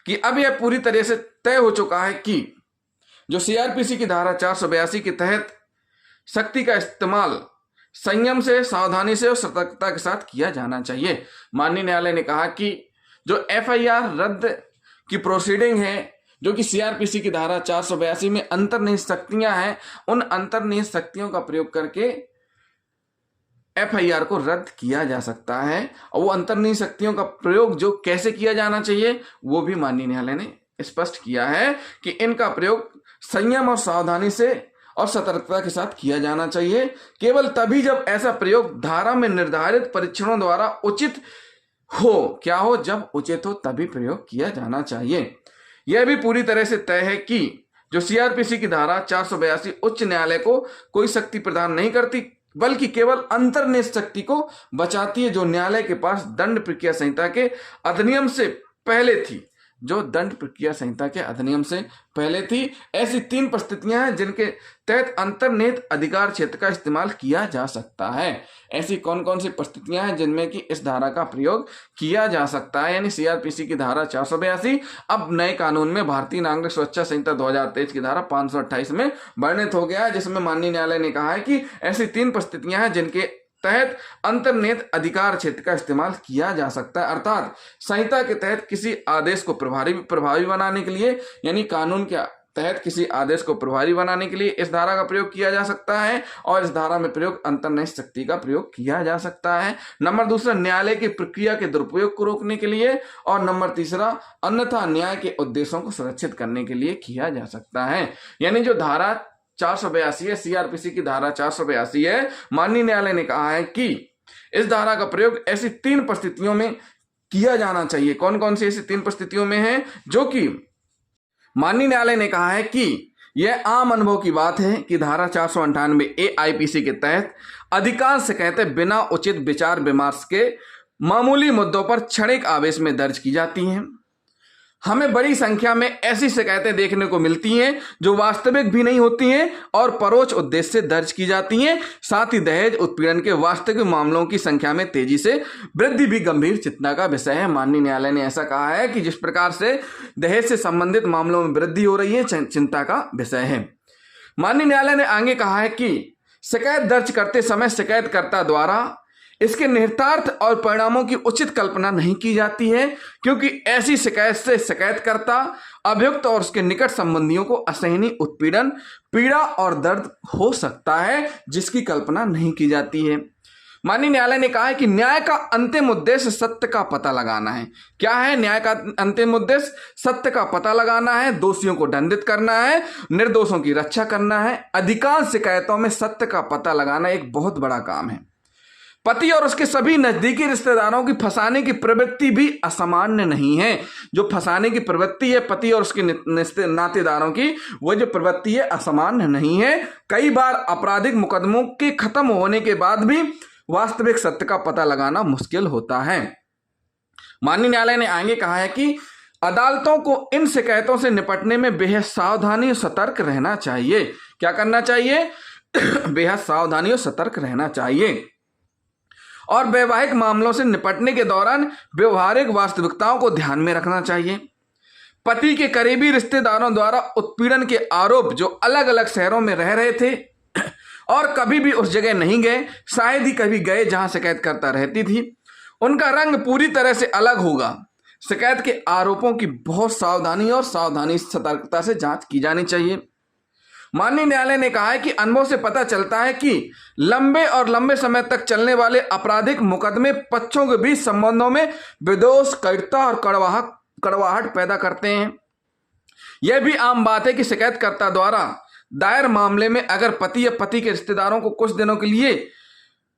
S1: कि अब यह पूरी तरह से तय हो चुका है कि जो सीआरपीसी की धारा 482 के तहत शक्ति का इस्तेमाल संयम से, सावधानी से और सतर्कता के साथ किया जाना चाहिए। माननीय न्यायालय ने कहा कि जो एफआईआर रद्द की प्रोसीडिंग है, जो कि सीआरपीसी की धारा 482 में अंतर्निहित शक्तियां हैं, उन अंतर्निहित शक्तियों का प्रयोग करके एफआईआर को रद्द किया जा सकता है। और वो अंतर्निहित शक्तियों का प्रयोग जो कैसे किया जाना चाहिए, वो भी माननीय न्यायालय ने स्पष्ट किया है कि इनका प्रयोग संयम और सावधानी से और सतर्कता के साथ किया जाना चाहिए। केवल तभी जब ऐसा प्रयोग धारा में निर्धारित परीक्षणों द्वारा उचित हो। क्या हो? जब उचित हो तभी प्रयोग किया जाना चाहिए। यह भी पूरी तरह से तय है कि जो सीआरपीसी की धारा 482 उच्च न्यायालय को कोई शक्ति प्रदान नहीं करती, बल्कि केवल अंतर्निहित शक्ति को बचाती है, जो न्यायालय के पास दंड प्रक्रिया संहिता के अधिनियम से पहले थी, जो दंड प्रक्रिया संहिता के अधिनियम से पहले थी। ऐसी 3 परिस्थितियां हैं जिनके तहत अंतर्निहित अधिकार क्षेत्र का इस्तेमाल किया जा सकता है। ऐसी कौन कौन सी परिस्थितियां हैं जिनमें कि इस धारा का प्रयोग किया जा सकता है? यानी सीआरपीसी की धारा 482 अब नए कानून में भारतीय नागरिक सुरक्षा संहिता 2023 की धारा 528 में वर्णित हो गया है, जिसमें माननीय न्यायालय ने कहा है कि ऐसी 3 परिस्थितियां हैं जिनके तहत अंतर्निहित अधिकार क्षेत्र का इस्तेमाल किया जा सकता है। अर्थात संहिता के तहत किसी आदेश को प्रभावी बनाने के लिए, यानी कानून के तहत किसी आदेश को प्रभावी बनाने के लिए इस धारा का प्रयोग किया जा सकता है, और इस धारा में प्रयोग अंतर्निहित शक्ति का प्रयोग किया जा सकता है। नंबर 2 न्यायालय की प्रक्रिया के दुरुपयोग को रोकने के लिए, और नंबर 3 अन्यथा न्याय के उद्देश्यों को सुरक्षित करने के लिए किया जा सकता है। यानी जो धारा 482 है, सीआरपीसी की धारा 482 है, माननीय न्यायालय ने कहा है कि इस धारा का प्रयोग ऐसी 3 परिस्थितियों में किया जाना चाहिए। कौन कौन सी ऐसी 3 परिस्थितियों में है? जो कि माननीय न्यायालय ने कहा है कि यह आम अनुभव की बात है कि धारा 498A आईपीसी के तहत अधिकांश शिकायतें बिना उचित विचार विमर्श के मामूली मुद्दों पर क्षणिक आवेश में दर्ज की जाती हैं। हमें बड़ी संख्या में ऐसी शिकायतें देखने को मिलती हैं जो वास्तविक भी नहीं होती हैं और परोक्ष उद्देश्य से दर्ज की जाती हैं। साथ ही दहेज उत्पीड़न के वास्तविक मामलों की संख्या में तेजी से वृद्धि भी गंभीर चिंता का विषय है। माननीय न्यायालय ने ऐसा कहा है कि जिस प्रकार से दहेज से संबंधित मामलों में वृद्धि हो रही है, चिंता का विषय है। माननीय न्यायालय ने आगे कहा है कि शिकायत दर्ज करते समय शिकायतकर्ता द्वारा इसके निहितार्थ और परिणामों की उचित कल्पना नहीं की जाती है, क्योंकि ऐसी शिकायत से शिकायतकर्ता, अभियुक्त और उसके निकट संबंधियों को असहनीय उत्पीड़न, पीड़ा और दर्द हो सकता है, जिसकी कल्पना नहीं की जाती है। माननीय न्यायालय ने कहा है कि न्याय का अंतिम उद्देश्य सत्य का पता लगाना है। क्या है न्याय का अंतिम उद्देश्य? सत्य का पता लगाना है, दोषियों को दंडित करना है, निर्दोषों की रक्षा करना है। अधिकांश शिकायतों में सत्य का पता लगाना एक बहुत बड़ा काम है। पति और उसके सभी नजदीकी रिश्तेदारों की फंसाने की प्रवृत्ति भी असामान्य नहीं है। जो फंसाने की प्रवृत्ति है पति और उसके नातेदारों की, वो जो प्रवृत्ति है असामान्य नहीं है। कई बार आपराधिक मुकदमों के खत्म होने के बाद भी वास्तविक सत्य का पता लगाना मुश्किल होता है। माननीय न्यायालय ने आगे कहा है कि अदालतों को इन शिकायतों से निपटने में बेहद सावधानी और सतर्क रहना चाहिए। क्या करना चाहिए? बेहद सावधानी और सतर्क रहना चाहिए और वैवाहिक मामलों से निपटने के दौरान व्यवहारिक वास्तविकताओं को ध्यान में रखना चाहिए। पति के करीबी रिश्तेदारों द्वारा उत्पीड़न के आरोप जो अलग अलग शहरों में रह रहे थे और कभी भी उस जगह नहीं गए, शायद ही कभी गए जहां शिकायतकर्ता रहती थी, उनका रंग पूरी तरह से अलग होगा। शिकायत के आरोपों की बहुत सावधानी और सतर्कता से जांच की जानी चाहिए। माननीय न्यायालय ने कहा है कि अनुभव से पता चलता है कि लंबे समय तक चलने वाले आपराधिक मुकदमे पक्षों के बीच संबंधों में विद्वेष, कटुता और कड़वाहट पैदा करते हैं। यह भी आम बात है कि शिकायतकर्ता द्वारा दायर मामले में अगर पति या पति के रिश्तेदारों को कुछ दिनों के लिए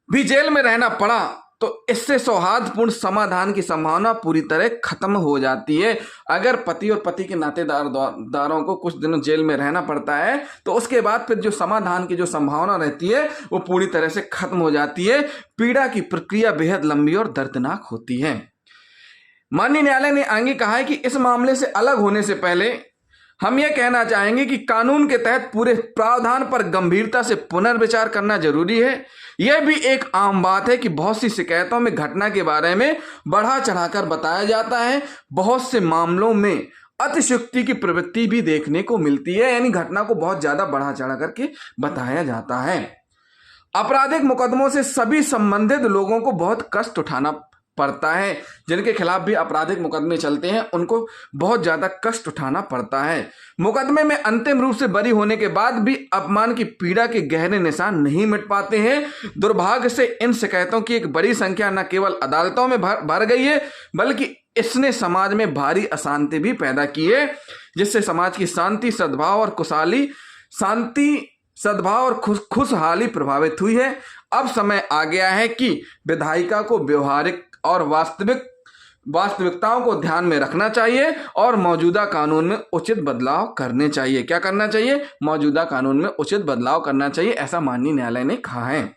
S1: भी जेल में रहना पड़ा तो इससे सौहार्दपूर्ण समाधान की संभावना पूरी तरह खत्म हो जाती है। अगर पति और पति के नातेदारों को कुछ दिनों जेल में रहना पड़ता है तो उसके बाद फिर जो समाधान की जो संभावना रहती है वो पूरी तरह से खत्म हो जाती है। पीड़ा की प्रक्रिया बेहद लंबी और दर्दनाक होती है। माननीय न्यायालय ने आगे कहा है कि इस मामले से अलग होने से पहले हम यह कहना चाहेंगे कि कानून के तहत पूरे प्रावधान पर गंभीरता से पुनर्विचार करना जरूरी है। यह भी एक आम बात है कि बहुत सी शिकायतों में घटना के बारे में बढ़ा चढ़ाकर बताया जाता है। बहुत से मामलों में अतिशयोक्ति की प्रवृत्ति भी देखने को मिलती है, यानी घटना को बहुत ज्यादा बढ़ा चढ़ा करके बताया जाता है। आपराधिक मुकदमों से सभी संबंधित लोगों को बहुत कष्ट उठाना पड़ता है। जिनके खिलाफ भी आपराधिक मुकदमे चलते हैं उनको बहुत ज्यादा कष्ट उठाना पड़ता है। मुकदमे में अंतिम रूप से बरी होने के बाद भी अपमान की पीड़ा के गहरे निशान नहीं मिट पाते हैं। दुर्भाग्य से इन शिकायतों की एक बड़ी संख्या न केवल अदालतों में भर गई है, बल्कि इसने समाज में भारी अशांति भी पैदा की है, जिससे समाज की शांति, सद्भाव और खुशहाली प्रभावित हुई है। अब समय आ गया है कि विधायिका को व्यवहारिक और वास्तविकताओं को ध्यान में रखना चाहिए और मौजूदा कानून में उचित बदलाव करने चाहिए। क्या करना चाहिए? मौजूदा कानून में उचित बदलाव करना चाहिए, ऐसा माननीय न्यायालय ने कहा है।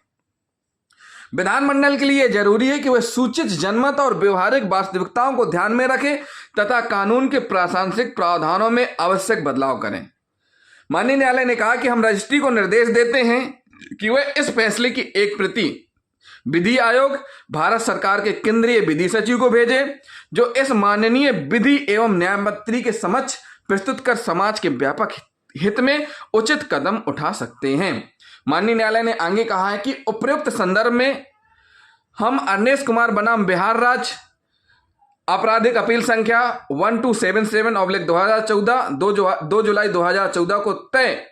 S1: विधानमंडल के लिए जरूरी है कि वह सूचित जनमत और व्यवहारिक वास्तविकताओं को ध्यान में रखे तथा कानून के प्रासंगिक प्रावधानों में आवश्यक बदलाव करें। माननीय न्यायालय ने कहा कि हम रजिस्ट्री को निर्देश देते हैं कि वह इस फैसले की एक प्रति विधि आयोग, भारत सरकार के केंद्रीय विधि सचिव को भेजे, जो इस माननीय विधि एवं न्याय मंत्री के समक्ष प्रस्तुत कर समाज के व्यापक हित में उचित कदम उठा सकते हैं। माननीय न्यायालय ने आगे कहा है कि उपयुक्त संदर्भ में हम अरनेश कुमार बनाम बिहार राज्य आपराधिक अपील संख्या 1277/2014 2 जुलाई 2014 को तय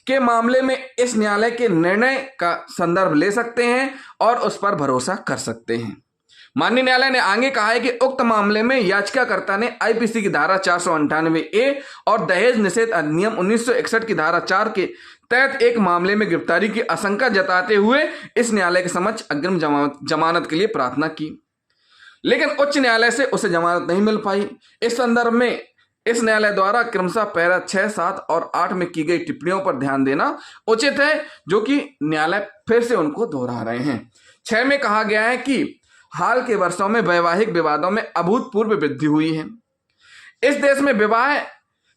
S1: के मामले में इस न्यायालय के निर्णय का संदर्भ ले सकते हैं और उस पर भरोसा कर सकते हैं। माननीय न्यायालय ने आगे कहा है कि उक्त मामले में याचिकाकर्ता ने आईपीसी की धारा 498A और दहेज निषेध अधिनियम 1961 की धारा 4 के तहत एक मामले में गिरफ्तारी की आशंका जताते हुए इस न्यायालय के समक्ष अग्रिम जमानत के लिए प्रार्थना की, लेकिन उच्च न्यायालय से उसे जमानत नहीं मिल पाई। इस संदर्भ में इस न्यायालय द्वारा क्रमशः पैरा 6, 7 और 8 में की गई टिप्पणियों पर ध्यान देना उचित है, जो कि न्यायालय फिर से उनको दोहरा रहे हैं। 6 में कहा गया है कि हाल के वर्षों में वैवाहिक विवादों में अभूतपूर्व वृद्धि हुई है। इस देश में विवाह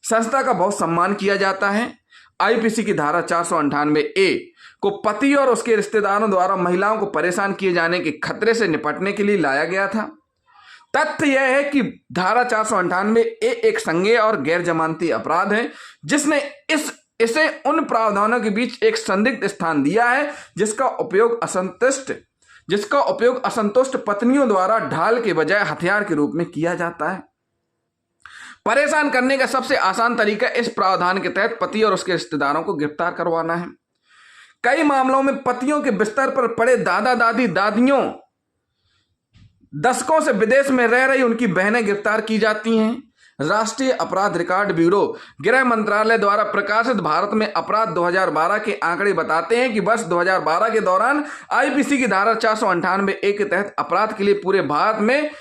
S1: संस्था का बहुत सम्मान किया जाता है। आईपीसी की धारा 498A को पति और उसके रिश्तेदारों द्वारा महिलाओं को परेशान किए जाने के खतरे से निपटने के लिए लाया गया था। तथ्य यह है कि धारा 498A एक संज्ञेय और गैर जमानती अपराध है, जिसने इसे उन प्रावधानों के बीच एक संदिग्ध स्थान दिया है जिसका उपयोग असंतुष्ट पत्नियों द्वारा ढाल के बजाय हथियार के रूप में किया जाता है। परेशान करने का सबसे आसान तरीका इस प्रावधान के तहत पति और उसके रिश्तेदारों को गिरफ्तार करवाना है। कई मामलों में पतियों के बिस्तर पर पड़े दादा दादी दादियों, दशकों से विदेश में रह रही उनकी बहनें गिरफ्तार की जाती हैं। राष्ट्रीय अपराध रिकॉर्ड ब्यूरो, गृह मंत्रालय द्वारा प्रकाशित भारत में अपराध 2012 के आंकड़े बताते हैं कि वर्ष 2012 के दौरान आईपीसी की धारा 498A के तहत अपराध के लिए पूरे भारत में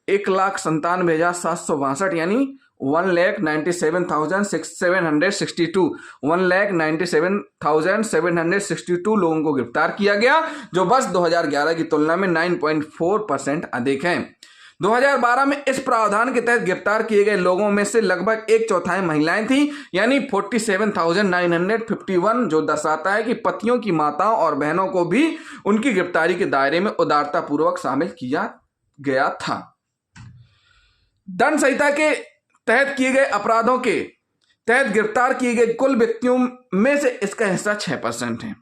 S1: 1,97,762 यानी 1,97,762 लोगों को गिरफ्तार किया गया, जो वर्ष 2011 की तुलना में 9.4% अधिक है। 2012 में इस प्रावधान के तहत गिरफ्तार किए गए लोगों में से लगभग 1/4 महिलाएं थीं, यानी 47,951, जो दर्शाता है कि पतियों की माताओं और बहनों को भी उनकी गिरफ्तारी के दायरे में उदारता पूर्वक शामिल किया गया था। दंड संहिता के तहत किए गए अपराधों के तहत गिरफ्तार किए गए कुल व्यक्तियों में से इसका हिस्सा 6% है।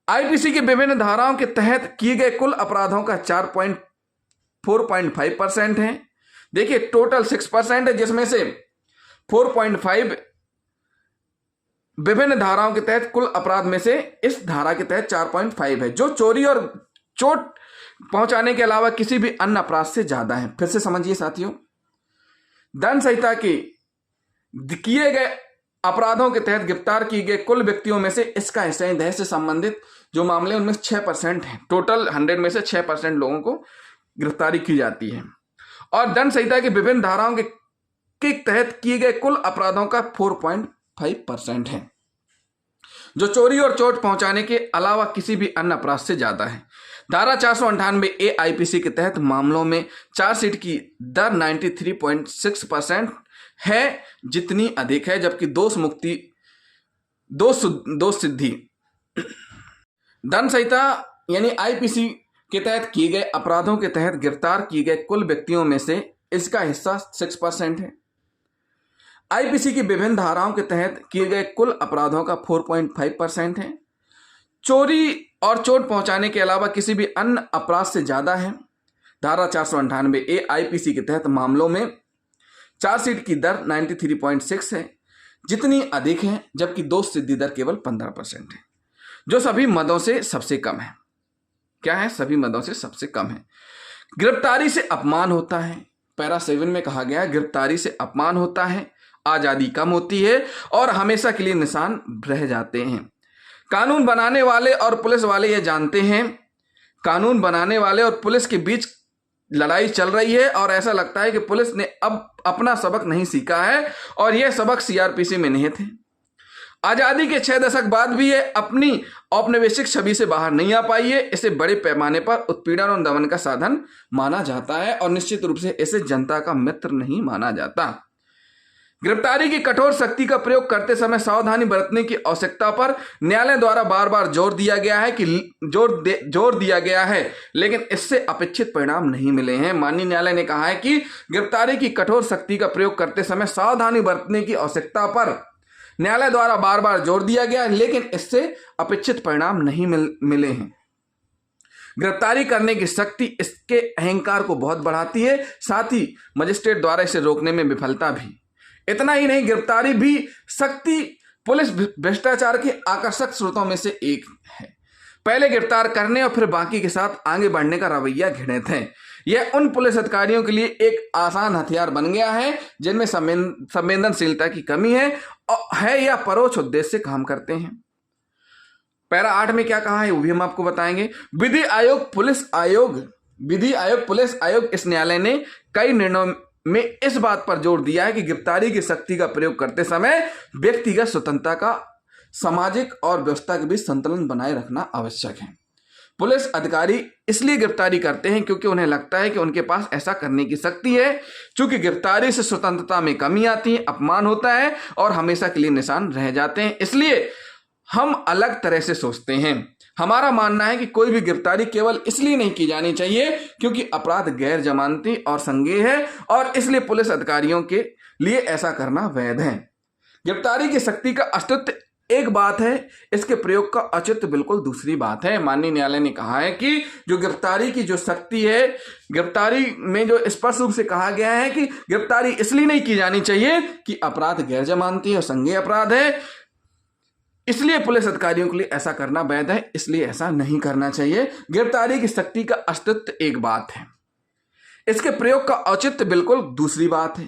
S1: आईपीसी की विभिन्न धाराओं के तहत किए गए कुल अपराधों का 4.5% है। देखिए, टोटल 6% है, जिसमें से 4.5 विभिन्न धाराओं के तहत कुल अपराध में से इस धारा के तहत 4.5 है, जो चोरी और चोट पहुंचाने के अलावा किसी भी अन्य अपराध से ज्यादा है। फिर से समझिए साथियों, दंड संहिता के किए गए अपराधों के तहत गिरफ्तार किए गए कुल व्यक्तियों में से इसका हिस्सा दहेज से संबंधित जो मामले उनमें 6% है। टोटल 100 में से 6% लोगों को गिरफ्तारी की जाती है। और दंड संहिता की विभिन्न धाराओं के तहत किए गए कुल अपराधों का 4.5% है, जो चोरी और चोट पहुंचाने के अलावा किसी भी अन्य अपराध से ज्यादा है। धारा 498A आईपीसी के तहत मामलों में चार्जशीट की दर 93.6% है, जितनी अधिक है, जबकि दोष सिद्धि दंड संहिता यानी आईपीसी के तहत किए गए अपराधों के तहत गिरफ्तार किए गए कुल व्यक्तियों में से इसका हिस्सा 6% है। आईपीसी की विभिन्न धाराओं के तहत किए गए कुल अपराधों का 4.5% है। चोरी और चोट पहुंचाने के अलावा किसी भी अन्य अपराध से ज्यादा है। धारा 498A आईपीसी के तहत मामलों में चार्जशीट की दर 93.6 है, जितनी अधिक है, जबकि दोष सिद्धि दर केवल 15% है, जो सभी मदों से सबसे कम है। क्या है? सभी मदों से सबसे कम है। गिरफ्तारी से अपमान होता है। पैरा 7 में कहा गया है, गिरफ्तारी से अपमान होता है, आजादी कम होती है और हमेशा के लिए निशान रह जाते हैं। कानून बनाने वाले और पुलिस वाले ये जानते हैं, कानून बनाने वाले और पुलिस के बीच लड़ाई चल रही है और ऐसा लगता है कि पुलिस ने अब अपना सबक नहीं सीखा है और यह सबक सीआरपीसी में निहित है। आजादी के 6 दशक बाद भी ये अपनी औपनिवेशिक छवि से बाहर नहीं आ पाई है। इसे बड़े पैमाने पर उत्पीड़न और दमन का साधन माना जाता है और निश्चित रूप से इसे जनता का मित्र नहीं माना जाता। गिरफ्तारी की कठोर सख्ती का प्रयोग करते समय सावधानी बरतने की आवश्यकता पर न्यायालय द्वारा बार बार जोर दिया गया है, लेकिन इससे अपेक्षित परिणाम नहीं मिले हैं। माननीय न्यायालय ने कहा है कि गिरफ्तारी की कठोर सख्ती का प्रयोग करते समय सावधानी बरतने की आवश्यकता पर न्यायालय द्वारा बार बार जोर दिया गया है, लेकिन इससे अपेक्षित परिणाम नहीं मिले हैं। गिरफ्तारी करने की शक्ति इसके अहंकार को बहुत बढ़ाती है, साथ ही मजिस्ट्रेट द्वारा इसे रोकने में विफलता भी। इतना ही नहीं, गिरफ्तारी भी शक्ति पुलिस भ्रष्टाचार के आकर्षक स्रोतों में से एक है। पहले गिरफ्तार करने और फिर बाकी के साथ आगे बढ़ने का रवैया घृणित है। यह उन पुलिस अधिकारियों के लिए एक आसान हथियार बन गया है जिनमें संवेदनशीलता की कमी है या परोक्ष उद्देश्य से काम करते हैं। पैरा 8 में क्या कहा है वो भी हम आपको बताएंगे। विधि आयोग पुलिस आयोग इस न्यायालय ने कई निर्णयों में इस बात पर जोर दिया है कि गिरफ्तारी की शक्ति का प्रयोग करते समय व्यक्तिगत स्वतंत्रता का सामाजिक और व्यवस्था के बीच संतुलन बनाए रखना आवश्यक है। पुलिस अधिकारी इसलिए गिरफ्तारी करते हैं क्योंकि उन्हें लगता है कि उनके पास ऐसा करने की शक्ति है। चूंकि गिरफ्तारी से स्वतंत्रता में कमी आती है, अपमान होता है और हमेशा के लिए निशान रह जाते हैं, इसलिए हम अलग तरह से सोचते हैं। हमारा मानना है कि कोई भी गिरफ्तारी केवल इसलिए नहीं की जानी चाहिए क्योंकि अपराध गैर जमानती और संज्ञेय है और इसलिए पुलिस अधिकारियों के लिए ऐसा करना वैध है। गिरफ्तारी की शक्ति का अस्तित्व एक बात है, इसके प्रयोग का औचित्य बिल्कुल दूसरी बात है। माननीय न्यायालय ने कहा है कि जो गिरफ्तारी की जो शक्ति है, गिरफ्तारी में जो स्पष्ट रूप से कहा गया है कि गिरफ्तारी इसलिए नहीं की जानी चाहिए कि अपराध गैर जमानती और संज्ञेय अपराध है, इसलिए पुलिस अधिकारियों के लिए ऐसा करना वैध है, इसलिए ऐसा नहीं करना चाहिए। गिरफ्तारी की शक्ति का अस्तित्व एक बात है, इसके प्रयोग का औचित्य बिल्कुल दूसरी बात है।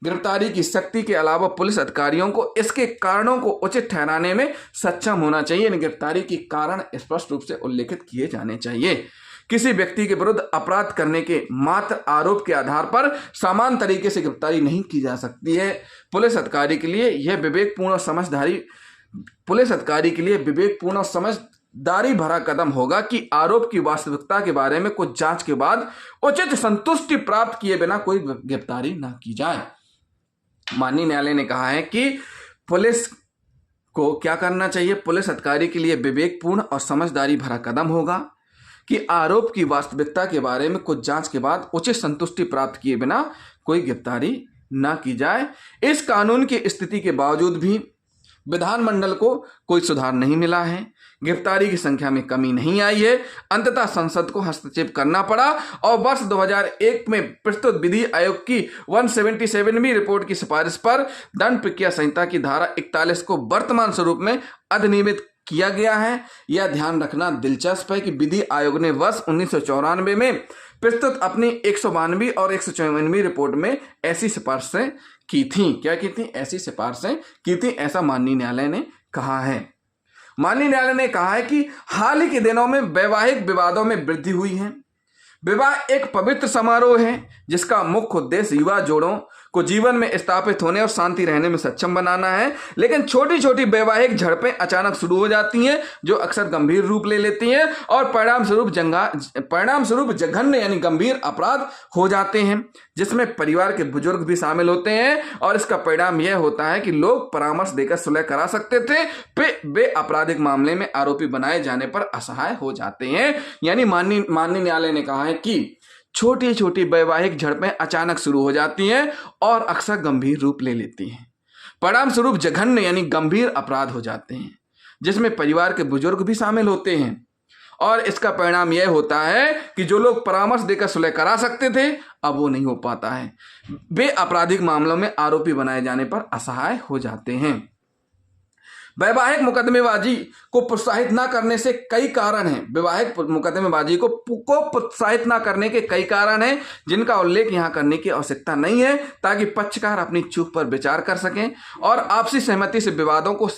S1: गिरफ्तारी की शक्ति के अलावा पुलिस अधिकारियों को इसके कारणों को उचित ठहराने में सक्षम होना चाहिए। गिरफ्तारी के कारण स्पष्ट रूप से उल्लेखित किए जाने चाहिए। किसी व्यक्ति के विरुद्ध अपराध करने के मात्र आरोप के आधार पर समान तरीके से गिरफ्तारी नहीं की जा सकती है। पुलिस अधिकारी के लिए विवेकपूर्ण और समझदारी भरा कदम होगा कि आरोप की वास्तविकता के बारे में कुछ जांच के बाद उचित संतुष्टि प्राप्त किए बिना कोई गिरफ्तारी न की जाए। माननीय न्यायालय ने कहा है कि पुलिस को क्या करना चाहिए, पुलिस अधिकारी के लिए विवेकपूर्ण और समझदारी भरा कदम होगा कि आरोप की वास्तविकता के बारे में कुछ जांच के बाद उचित संतुष्टि प्राप्त किए बिना कोई गिरफ्तारी न की जाए। इस कानून की स्थिति के बावजूद भी विधानमंडल को कोई सुधार नहीं मिला है, गिरफ्तारी की संख्या में कमी नहीं आई है। अंततः संसद को हस्तक्षेप करना पड़ा और वर्ष 2001 में प्रस्तुत विधि आयोग की 177वीं रिपोर्ट की सिफारिश पर दंड प्रक्रिया संहिता की धारा 41 को वर्तमान स्वरूप में अधिनियमित किया गया है। यह ध्यान रखना दिलचस्प है कि विधि आयोग ने वर्ष 1994 में प्रस्तुत अपनी 192वीं और 154वीं रिपोर्ट में ऐसी सिफारिशें की थी। क्या की थी? ऐसी सिफारिशें की थी, ऐसा माननीय न्यायालय ने कहा है। माननीय न्यायालय ने कहा है कि हाल ही के दिनों में वैवाहिक विवादों में वृद्धि हुई है। विवाह एक पवित्र समारोह है जिसका मुख्य उद्देश्य युवा जोड़ों को जीवन में स्थापित होने और शांति रहने में सक्षम बनाना है, लेकिन छोटी छोटी वैवाहिक झड़पें अचानक शुरू हो जाती हैं जो अक्सर गंभीर रूप ले लेती हैं और परिणाम स्वरूप जघन्य यानी गंभीर अपराध हो जाते हैं, जिसमें परिवार के बुजुर्ग भी शामिल होते हैं। और इसका परिणाम यह होता है कि लोग परामर्श देकर सुलह करा सकते थे, वे आपराधिक मामले में आरोपी बनाए जाने पर असहाय हो जाते हैं। यानी माननीय न्यायालय ने कहा है कि छोटी छोटी वैवाहिक झड़पें अचानक शुरू हो जाती हैं और अक्सर गंभीर रूप ले लेती हैं। परिणाम स्वरूप जघन्य यानी गंभीर अपराध हो जाते हैं जिसमें परिवार के बुजुर्ग भी शामिल होते हैं। और इसका परिणाम यह होता है कि जो लोग परामर्श देकर सुलह करा सकते थे अब वो नहीं हो पाता है, वे आपराधिक मामलों में आरोपी बनाए जाने पर असहाय हो जाते हैं। वैवाहिक मुकदमेबाजी को प्रोत्साहित न करने से कई कारण हैं। वैवाहिक मुकदमेबाजी को प्रोत्साहित न करने के कई कारण हैं जिनका उल्लेख यहाँ करने की आवश्यकता नहीं है, ताकि पक्षकार अपनी चूक पर विचार कर सकें और आपसी सहमति से विवादों को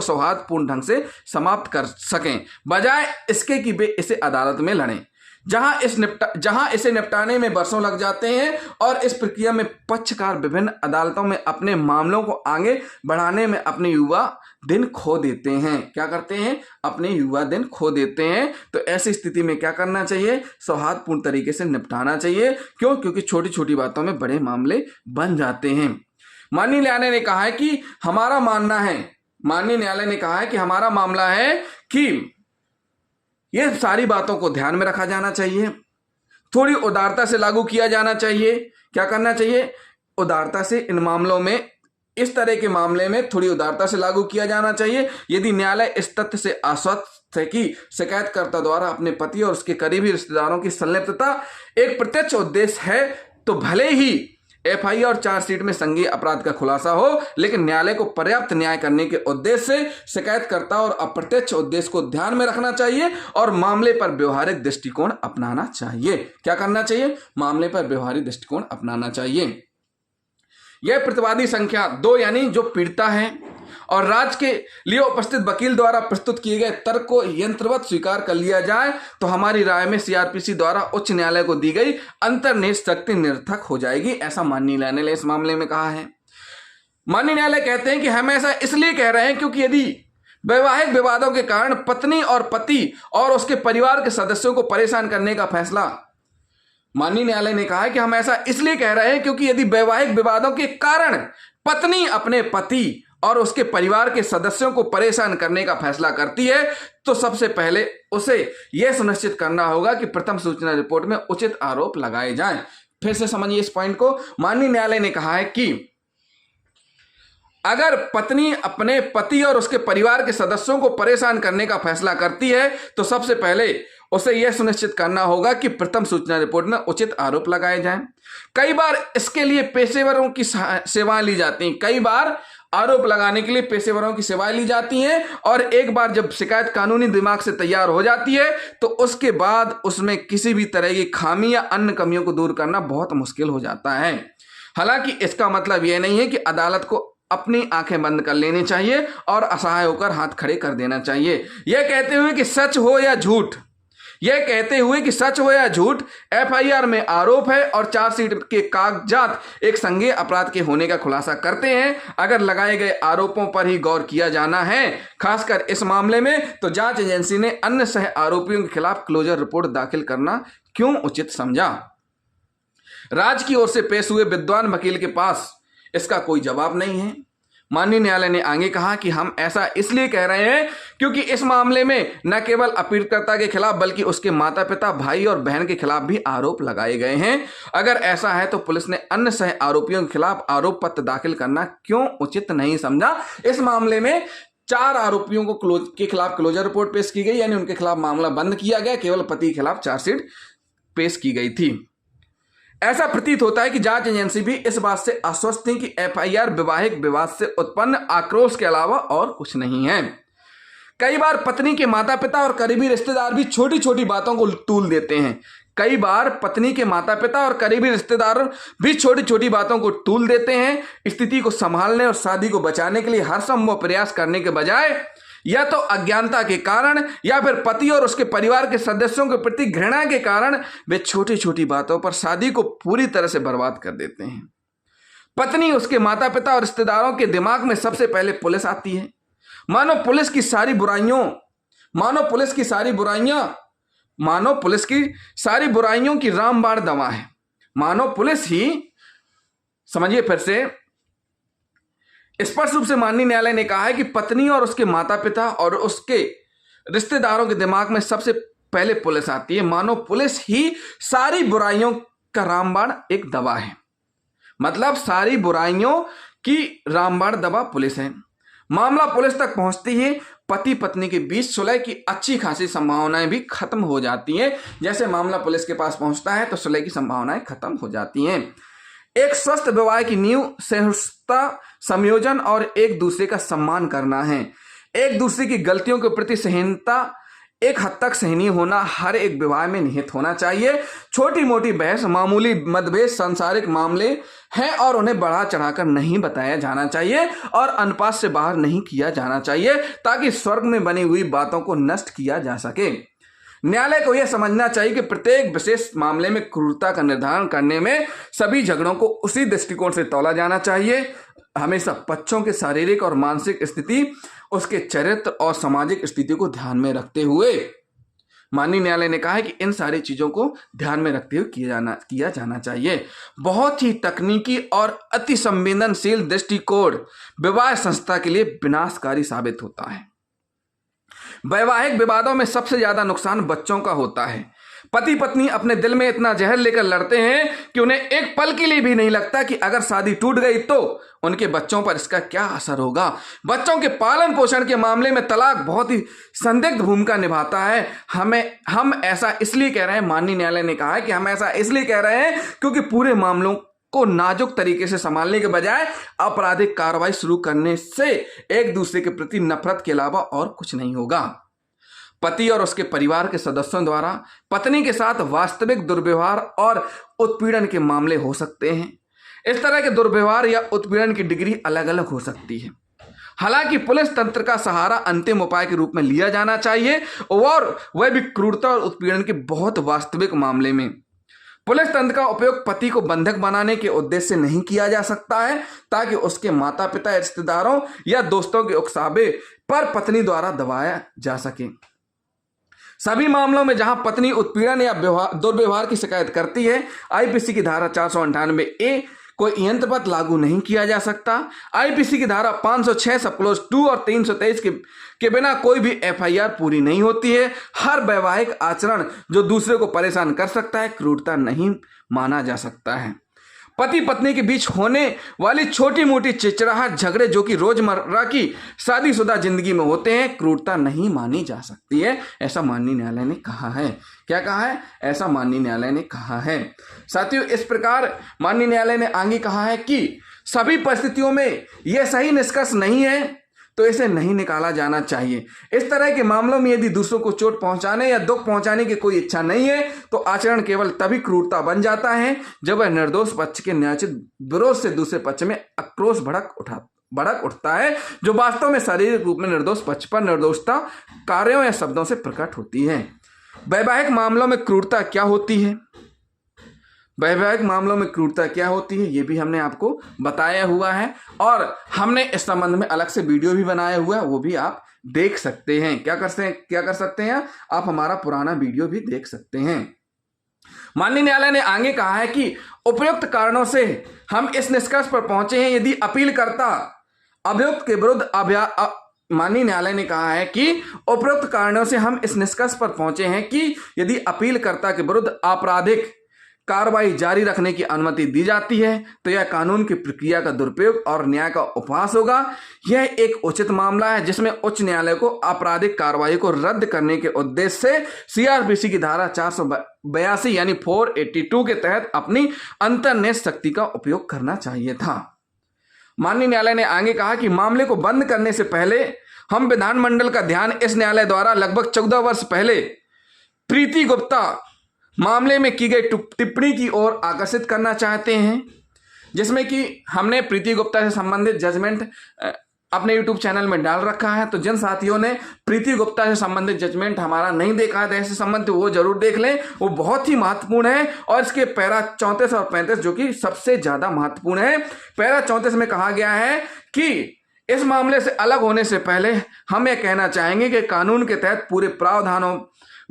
S1: सौहार्दपूर्ण ढंग से समाप्त कर सकें, बजाय इसके कि वे इसे अदालत में लड़ें, जहां इसे निपटाने में वर्षों लग जाते हैं। और इस प्रक्रिया में पक्षकार विभिन्न अदालतों में अपने मामलों को आगे बढ़ाने में अपने युवा दिन खो देते हैं। क्या करते हैं? अपने युवा दिन खो देते हैं। तो ऐसी स्थिति में क्या करना चाहिए? सौहार्दपूर्ण तरीके से निपटाना चाहिए। क्यों? क्योंकि छोटी छोटी बातों में बड़े मामले बन जाते हैं। माननीय न्यायालय ने कहा है कि हमारा मामला है कि ये सारी बातों को ध्यान में रखा जाना चाहिए, थोड़ी उदारता से लागू किया जाना चाहिए। क्या करना चाहिए? उदारता से इन मामलों में, इस तरह के मामले में थोड़ी उदारता से लागू किया जाना चाहिए। यदि न्यायालय इस तथ्य से आश्वस्त है कि शिकायतकर्ता द्वारा अपने पति और उसके करीबी रिश्तेदारों की संलिप्तता एक प्रत्यक्ष उद्देश्य है तो भले ही एफआईआर और चार्जशीट में संज्ञेय अपराध का खुलासा हो, लेकिन न्यायालय को पर्याप्त न्याय करने के उद्देश्य से शिकायतकर्ता और अप्रत्यक्ष उद्देश्य को ध्यान में रखना चाहिए और मामले पर व्यवहारिक दृष्टिकोण अपनाना चाहिए। क्या करना चाहिए? मामले पर व्यवहारिक दृष्टिकोण अपनाना चाहिए। यह प्रतिवादी संख्या 2 यानी जो पीड़िता है और राज्य के लिए उपस्थित वकील द्वारा प्रस्तुत किए गए तर्क को यंत्रवत स्वीकार कर लिया जाए तो हमारी राय में सीआरपीसी द्वारा उच्च न्यायालय को दी गई अंतर्निहित शक्ति निरर्थक हो जाएगी, ऐसा माननीय न्यायालय ने इस मामले में कहा है। माननीय न्यायालय कहते हैं कि हम ऐसा इसलिए कह रहे हैं क्योंकि यदि वैवाहिक विवादों के कारण पत्नी और पति और उसके परिवार के सदस्यों को परेशान करने का फैसला, माननीय न्यायालय ने कहा है कि हम ऐसा इसलिए कह रहे हैं क्योंकि यदि वैवाहिक विवादों के कारण पत्नी अपने पति और उसके परिवार के सदस्यों को परेशान करने का फैसला करती है तो सबसे पहले उसे यह सुनिश्चित करना होगा कि प्रथम सूचना रिपोर्ट में उचित आरोप लगाए जाएं। फिर से समझिए इस पॉइंट को। माननीय न्यायालय ने कहा है कि अगर पत्नी अपने पति और उसके परिवार के सदस्यों को परेशान करने का फैसला करती है तो सबसे पहले उसे यह सुनिश्चित करना होगा कि प्रथम सूचना रिपोर्ट में उचित आरोप लगाए जाएं। कई बार इसके लिए पेशेवरों की सेवाएं ली जाती हैं, कई बार आरोप लगाने के लिए पेशेवरों की सेवाएं ली जाती हैं और एक बार जब शिकायत कानूनी दिमाग से तैयार हो जाती है तो उसके बाद उसमें किसी भी तरह की खामी या अन्य कमियों को दूर करना बहुत मुश्किल हो जाता है। हालांकि इसका मतलब यह नहीं है कि अदालत को अपनी आंखें बंद कर लेनी चाहिए और असहाय होकर हाथ खड़े कर देना चाहिए। यह कहते हुए कि सच हो या झूठ एफआईआर में आरोप है और चार्जशीट के कागजात एक संज्ञेय अपराध के होने का खुलासा करते हैं। अगर लगाए गए आरोपों पर ही गौर किया जाना है, खासकर इस मामले में, तो जांच एजेंसी ने अन्य सह आरोपियों के खिलाफ क्लोजर रिपोर्ट दाखिल करना क्यों उचित समझा। राज्य की ओर से पेश हुए विद्वान वकील के पास इसका कोई जवाब नहीं है। माननीय न्यायालय ने आगे कहा कि हम ऐसा इसलिए कह रहे हैं क्योंकि इस मामले में न केवल अपीलकर्ता के खिलाफ बल्कि उसके माता पिता, भाई और बहन के खिलाफ भी आरोप लगाए गए हैं। अगर ऐसा है तो पुलिस ने अन्य सह आरोपियों के खिलाफ आरोप पत्र दाखिल करना क्यों उचित नहीं समझा। इस मामले में 4 आरोपियों के खिलाफ क्लोजर रिपोर्ट पेश की गई, यानी उनके खिलाफ मामला बंद किया गया, केवल पति के खिलाफ चार्जशीट पेश की गई थी। ऐसा प्रतीत होता है कि जांच एजेंसी भी इस बात से आश्वस्त थी कि एफआईआर वैवाहिक विवाद से उत्पन्न आक्रोश के अलावा और कुछ नहीं है। कई बार पत्नी के माता पिता और करीबी रिश्तेदार भी छोटी छोटी बातों को तूल देते हैं। स्थिति को संभालने और शादी को बचाने के लिए हर संभव प्रयास करने के बजाय या तो अज्ञानता के कारण या फिर पति और उसके परिवार के सदस्यों के प्रति घृणा के कारण वे छोटी छोटी बातों पर शादी को पूरी तरह से बर्बाद कर देते हैं। पत्नी, उसके माता पिता और रिश्तेदारों के दिमाग में सबसे पहले पुलिस आती है। मानो पुलिस की सारी बुराइयों की रामबाण दवा है। मानो पुलिस ही, समझिए फिर से, स्पष्ट रूप से माननीय न्यायालय ने कहा है कि पत्नी और उसके माता पिता और उसके रिश्तेदारों के दिमाग में सबसे पहले पुलिस आती है। मानो पुलिस ही सारी बुराइयों का रामबाण एक दवा है। मतलब सारी बुराइयों की रामबाण दवा पुलिस है। मामला पुलिस तक पहुंचती ही पति पत्नी के बीच सुलह की अच्छी खासी संभावनाएं भी खत्म हो जाती हैं। जैसे मामला पुलिस के पास पहुंचता है तो सुलह की संभावनाएं खत्म हो जाती हैं। एक स्वस्थ विवाह की नींव सहिष्णुता, संयोजन और एक दूसरे का सम्मान करना है। एक दूसरे की गलतियों के प्रति सहनता, एक हद तक सहनीय होना हर एक विवाह में निहित होना चाहिए। छोटी मोटी बहस, मामूली मतभेद सांसारिक मामले हैं और उन्हें बढ़ा चढ़ाकर नहीं बताया जाना चाहिए और अनुपात से बाहर नहीं किया जाना चाहिए ताकि स्वर्ग में बनी हुई बातों को नष्ट किया जा सके। न्यायालय को यह समझना चाहिए कि प्रत्येक विशेष मामले में क्रूरता का निर्धारण करने में सभी झगड़ों को उसी दृष्टिकोण से तौला जाना चाहिए। हमेशा पक्षों के शारीरिक और मानसिक स्थिति, उसके चरित्र और सामाजिक स्थिति को ध्यान में रखते हुए माननीय न्यायालय ने कहा है कि इन सारी चीजों को ध्यान में रखते हुए किया जाना चाहिए। बहुत ही तकनीकी और अति संवेदनशील दृष्टिकोण विवाह संस्था के लिए विनाशकारी साबित होता है। वैवाहिक विवादों में सबसे ज्यादा नुकसान बच्चों का होता है। पति पत्नी अपने दिल में इतना जहर लेकर लड़ते हैं कि उन्हें एक पल के लिए भी नहीं लगता कि अगर शादी टूट गई तो उनके बच्चों पर इसका क्या असर होगा। बच्चों के पालन पोषण के मामले में तलाक बहुत ही संदिग्ध भूमिका निभाता है। हम ऐसा इसलिए कह रहे हैं, माननीय न्यायालय ने कहा है कि हम ऐसा इसलिए कह रहे हैं क्योंकि पूरे मामलों को नाजुक तरीके से संभालने के बजाय आपराधिक कार्रवाई शुरू करने से एक दूसरे के प्रति नफरत के अलावा और कुछ नहीं होगा। पति और उसके परिवार के सदस्यों द्वारा पत्नी के साथ वास्तविक दुर्व्यवहार और उत्पीड़न के मामले हो सकते हैं। इस तरह के दुर्व्यवहार या उत्पीड़न की डिग्री अलग अलग हो सकती है। हालांकि पुलिस तंत्र का सहारा अंतिम उपाय के रूप में लिया जाना चाहिए, और वह भी क्रूरता और उत्पीड़न के बहुत वास्तविक मामले में। पुलिस तंत्र का उपयोग पति को बंधक बनाने के उद्देश्य से नहीं किया जा सकता है, ताकि उसके माता पिता, रिश्तेदारों या दोस्तों के उकसावे पर पत्नी द्वारा दबाया जा सके। सभी मामलों में जहां पत्नी उत्पीड़न या दुर्व्यवहार की शिकायत करती है, आईपीसी की धारा 498A कोई यंत्रपद लागू नहीं किया जा सकता। आईपीसी की धारा 506 सब क्लोज 2 और 323 के बिना कोई भी एफआईआर पूरी नहीं होती है। हर वैवाहिक आचरण जो दूसरे को परेशान कर सकता है, क्रूरता नहीं माना जा सकता है। पति पत्नी के बीच होने वाली छोटी मोटी चिड़चिड़ाहट, झगड़े जो कि रोजमर्रा की शादीशुदा जिंदगी में होते हैं, क्रूरता नहीं मानी जा सकती है, ऐसा माननीय न्यायालय ने कहा है। क्या कहा है? ऐसा माननीय न्यायालय ने कहा है। साथियों, इस प्रकार माननीय न्यायालय ने आगे कहा है कि सभी परिस्थितियों में यह सही निष्कर्ष नहीं है तो इसे नहीं निकाला जाना चाहिए। इस तरह के मामलों में यदि दूसरों को चोट पहुंचाने या दुख पहुंचाने की कोई इच्छा नहीं है तो आचरण केवल तभी क्रूरता बन जाता है जब वह निर्दोष पक्ष के न्यायोचित विरोध से दूसरे पक्ष में आक्रोश भड़क उठता है, जो वास्तव में शारीरिक रूप में निर्दोष पक्ष पर निर्दोषता कार्यों या शब्दों से प्रकट होती है। वैवाहिक मामलों में क्रूरता क्या होती है? वैवाहिक मामलों में क्रूरता क्या होती है, ये भी हमने आपको बताया हुआ है, और हमने इस संबंध में अलग से वीडियो भी बनाया हुआ है, वो भी आप देख सकते हैं। क्या कर सकते हैं आप हमारा पुराना वीडियो भी देख सकते हैं। माननीय न्यायालय ने आगे कहा है कि उपयुक्त कारणों से हम इस निष्कर्ष पर पहुंचे हैं, यदि अपीलकर्ता अभियुक्त के विरुद्ध माननीय न्यायालय ने कहा है कि उपयुक्त कारणों से हम इस निष्कर्ष पर पहुंचे हैं कि यदि अपीलकर्ता के विरुद्ध आपराधिक कार्रवाई जारी रखने की अनुमति दी जाती है तो यह कानून की प्रक्रिया का दुरुपयोग और न्याय का उपहास होगा। यह एक उचित मामला है जिसमें उच्च न्यायालय को आपराधिक कार्रवाई को रद्द करने के उद्देश्य से सीआरपीसी की धारा 482 यानी 482 के तहत अपनी अंतर्निहित शक्ति का उपयोग करना चाहिए था। माननीय न्यायालय ने आगे कहा कि मामले को बंद करने से पहले हम विधानमंडल का ध्यान इस न्यायालय द्वारा लगभग 14 वर्ष पहले प्रीति गुप्ता मामले में की गई टिप्पणी की ओर आकर्षित करना चाहते हैं, जिसमें कि हमने प्रीति गुप्ता से संबंधित जजमेंट अपने YouTube चैनल में डाल रखा है। तो जिन साथियों ने प्रीति गुप्ता से संबंधित जजमेंट हमारा नहीं देखा है ऐसे संबंध, वो जरूर देख लें, वो बहुत ही महत्वपूर्ण है। और इसके पैरा 34 और 35 जो कि सबसे ज्यादा महत्वपूर्ण है। पैरा 34 में कहा गया है कि इस मामले से अलग होने से पहले हम यह कहना चाहेंगे कि कानून के तहत पूरे प्रावधानों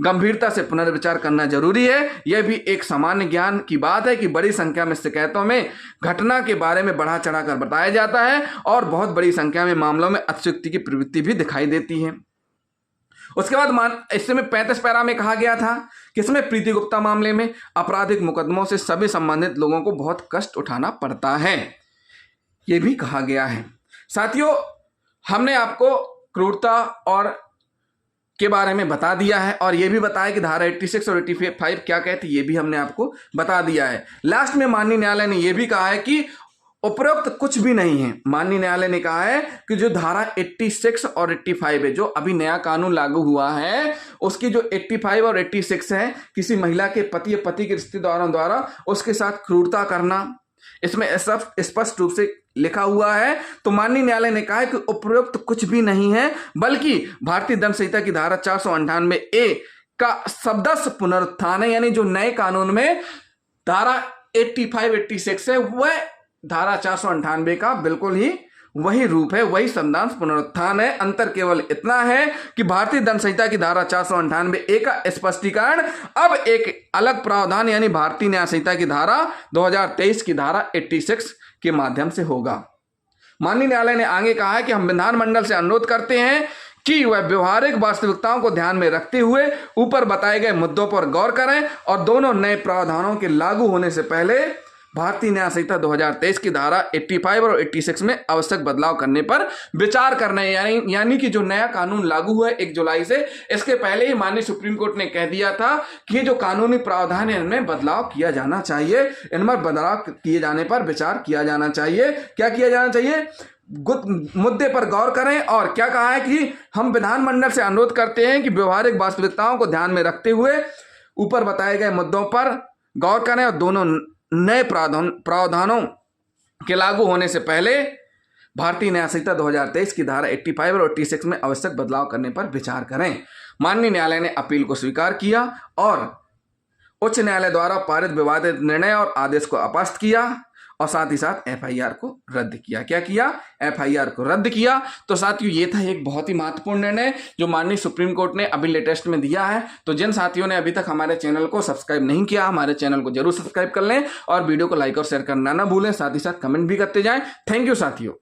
S1: गंभीरता से पुनर्विचार करना जरूरी है। यह भी एक सामान्य ज्ञान की बात है कि बड़ी संख्या में शिकायतों में घटना के बारे में बढ़ा चढ़ाकर बताया जाता है और बहुत बड़ी संख्या में मामलों में अतिशयोक्ति की प्रवृत्ति भी दिखाई देती है। उसके बाद इसमें 35 पैरा में कहा गया था कि इसमें प्रीति गुप्ता मामले में आपराधिक मुकदमों से सभी संबंधित लोगों को बहुत कष्ट उठाना पड़ता है, यह भी कहा गया है। साथियों, हमने आपको क्रूरता और के बारे में बता दिया है और यह भी बताया कि धारा 86 और 85 क्या कहती है, ये भी हमने आपको बता दिया है। लास्ट में माननीय न्यायालय ने यह भी कहा है कि उपरोक्त कुछ भी नहीं है। माननीय न्यायालय ने कहा है कि जो धारा 86 और 85 है, जो अभी नया कानून लागू हुआ है, उसकी जो 85 और 86 है, किसी महिला के पति या पति के रिश्तेदारों द्वारा उसके साथ क्रूरता करना, इसमें सब स्पष्ट रूप से लिखा हुआ है। तो माननीय न्यायालय ने कहा है कि उपरोक्त कुछ भी नहीं है, बल्कि भारतीय दंड संहिता की धारा 498A का शब्दश पुनरुत्थान है। यानी जो नए कानून में धारा 85, 86 है, वह धारा 498 का बिल्कुल ही वही रूप है, वही शब्दांश पुनरुत्थान है। अंतर केवल इतना है कि भारतीय दंड संहिता की धारा 498A का स्पष्टीकरण अब एक अलग प्रावधान यानी भारतीय न्याय संहिता की धारा 2023 की धारा 86 के माध्यम से होगा। माननीय न्यायालय ने आगे कहा है कि हम विधानमंडल से अनुरोध करते हैं कि वह व्यवहारिक वास्तविकताओं को ध्यान में रखते हुए ऊपर बताए गए मुद्दों पर गौर करें और दोनों नए प्रावधानों के लागू होने से पहले भारतीय न्याय संहिता 2023 की धारा 85 और 86 में आवश्यक बदलाव करने पर विचार करना है। यानी कि जो नया कानून लागू हुआ है 1 जुलाई से, इसके पहले ही माननीय सुप्रीम कोर्ट ने कह दिया था कि जो कानूनी प्रावधान है इनमें बदलाव किया जाना चाहिए, इनमें बदलाव किए जाने पर विचार किया जाना चाहिए। क्या किया जाना चाहिए? मुद्दे पर गौर करें। और क्या कहा है कि हम विधानमंडल से अनुरोध करते हैं कि व्यवहारिक वास्तविकताओं को ध्यान में रखते हुए ऊपर बताए गए मुद्दों पर गौर करें और दोनों नए प्रावधानों के लागू होने से पहले भारतीय न्याय संहिता 2023 की धारा 85 और 86 में आवश्यक बदलाव करने पर विचार करें। माननीय न्यायालय ने अपील को स्वीकार किया और उच्च न्यायालय द्वारा पारित विवादित निर्णय और आदेश को अपस्त किया और साथ ही साथ एफआईआर को रद्द किया। क्या किया? एफआईआर को रद्द किया। तो साथियों, ये था एक बहुत ही महत्वपूर्ण निर्णय जो माननीय सुप्रीम कोर्ट ने अभी लेटेस्ट में दिया है। तो जिन साथियों ने अभी तक हमारे चैनल को सब्सक्राइब नहीं किया, हमारे चैनल को जरूर सब्सक्राइब कर लें और वीडियो को लाइक और शेयर करना ना भूलें, साथ ही साथ कमेंट भी करते जाएं। थैंक यू साथियों।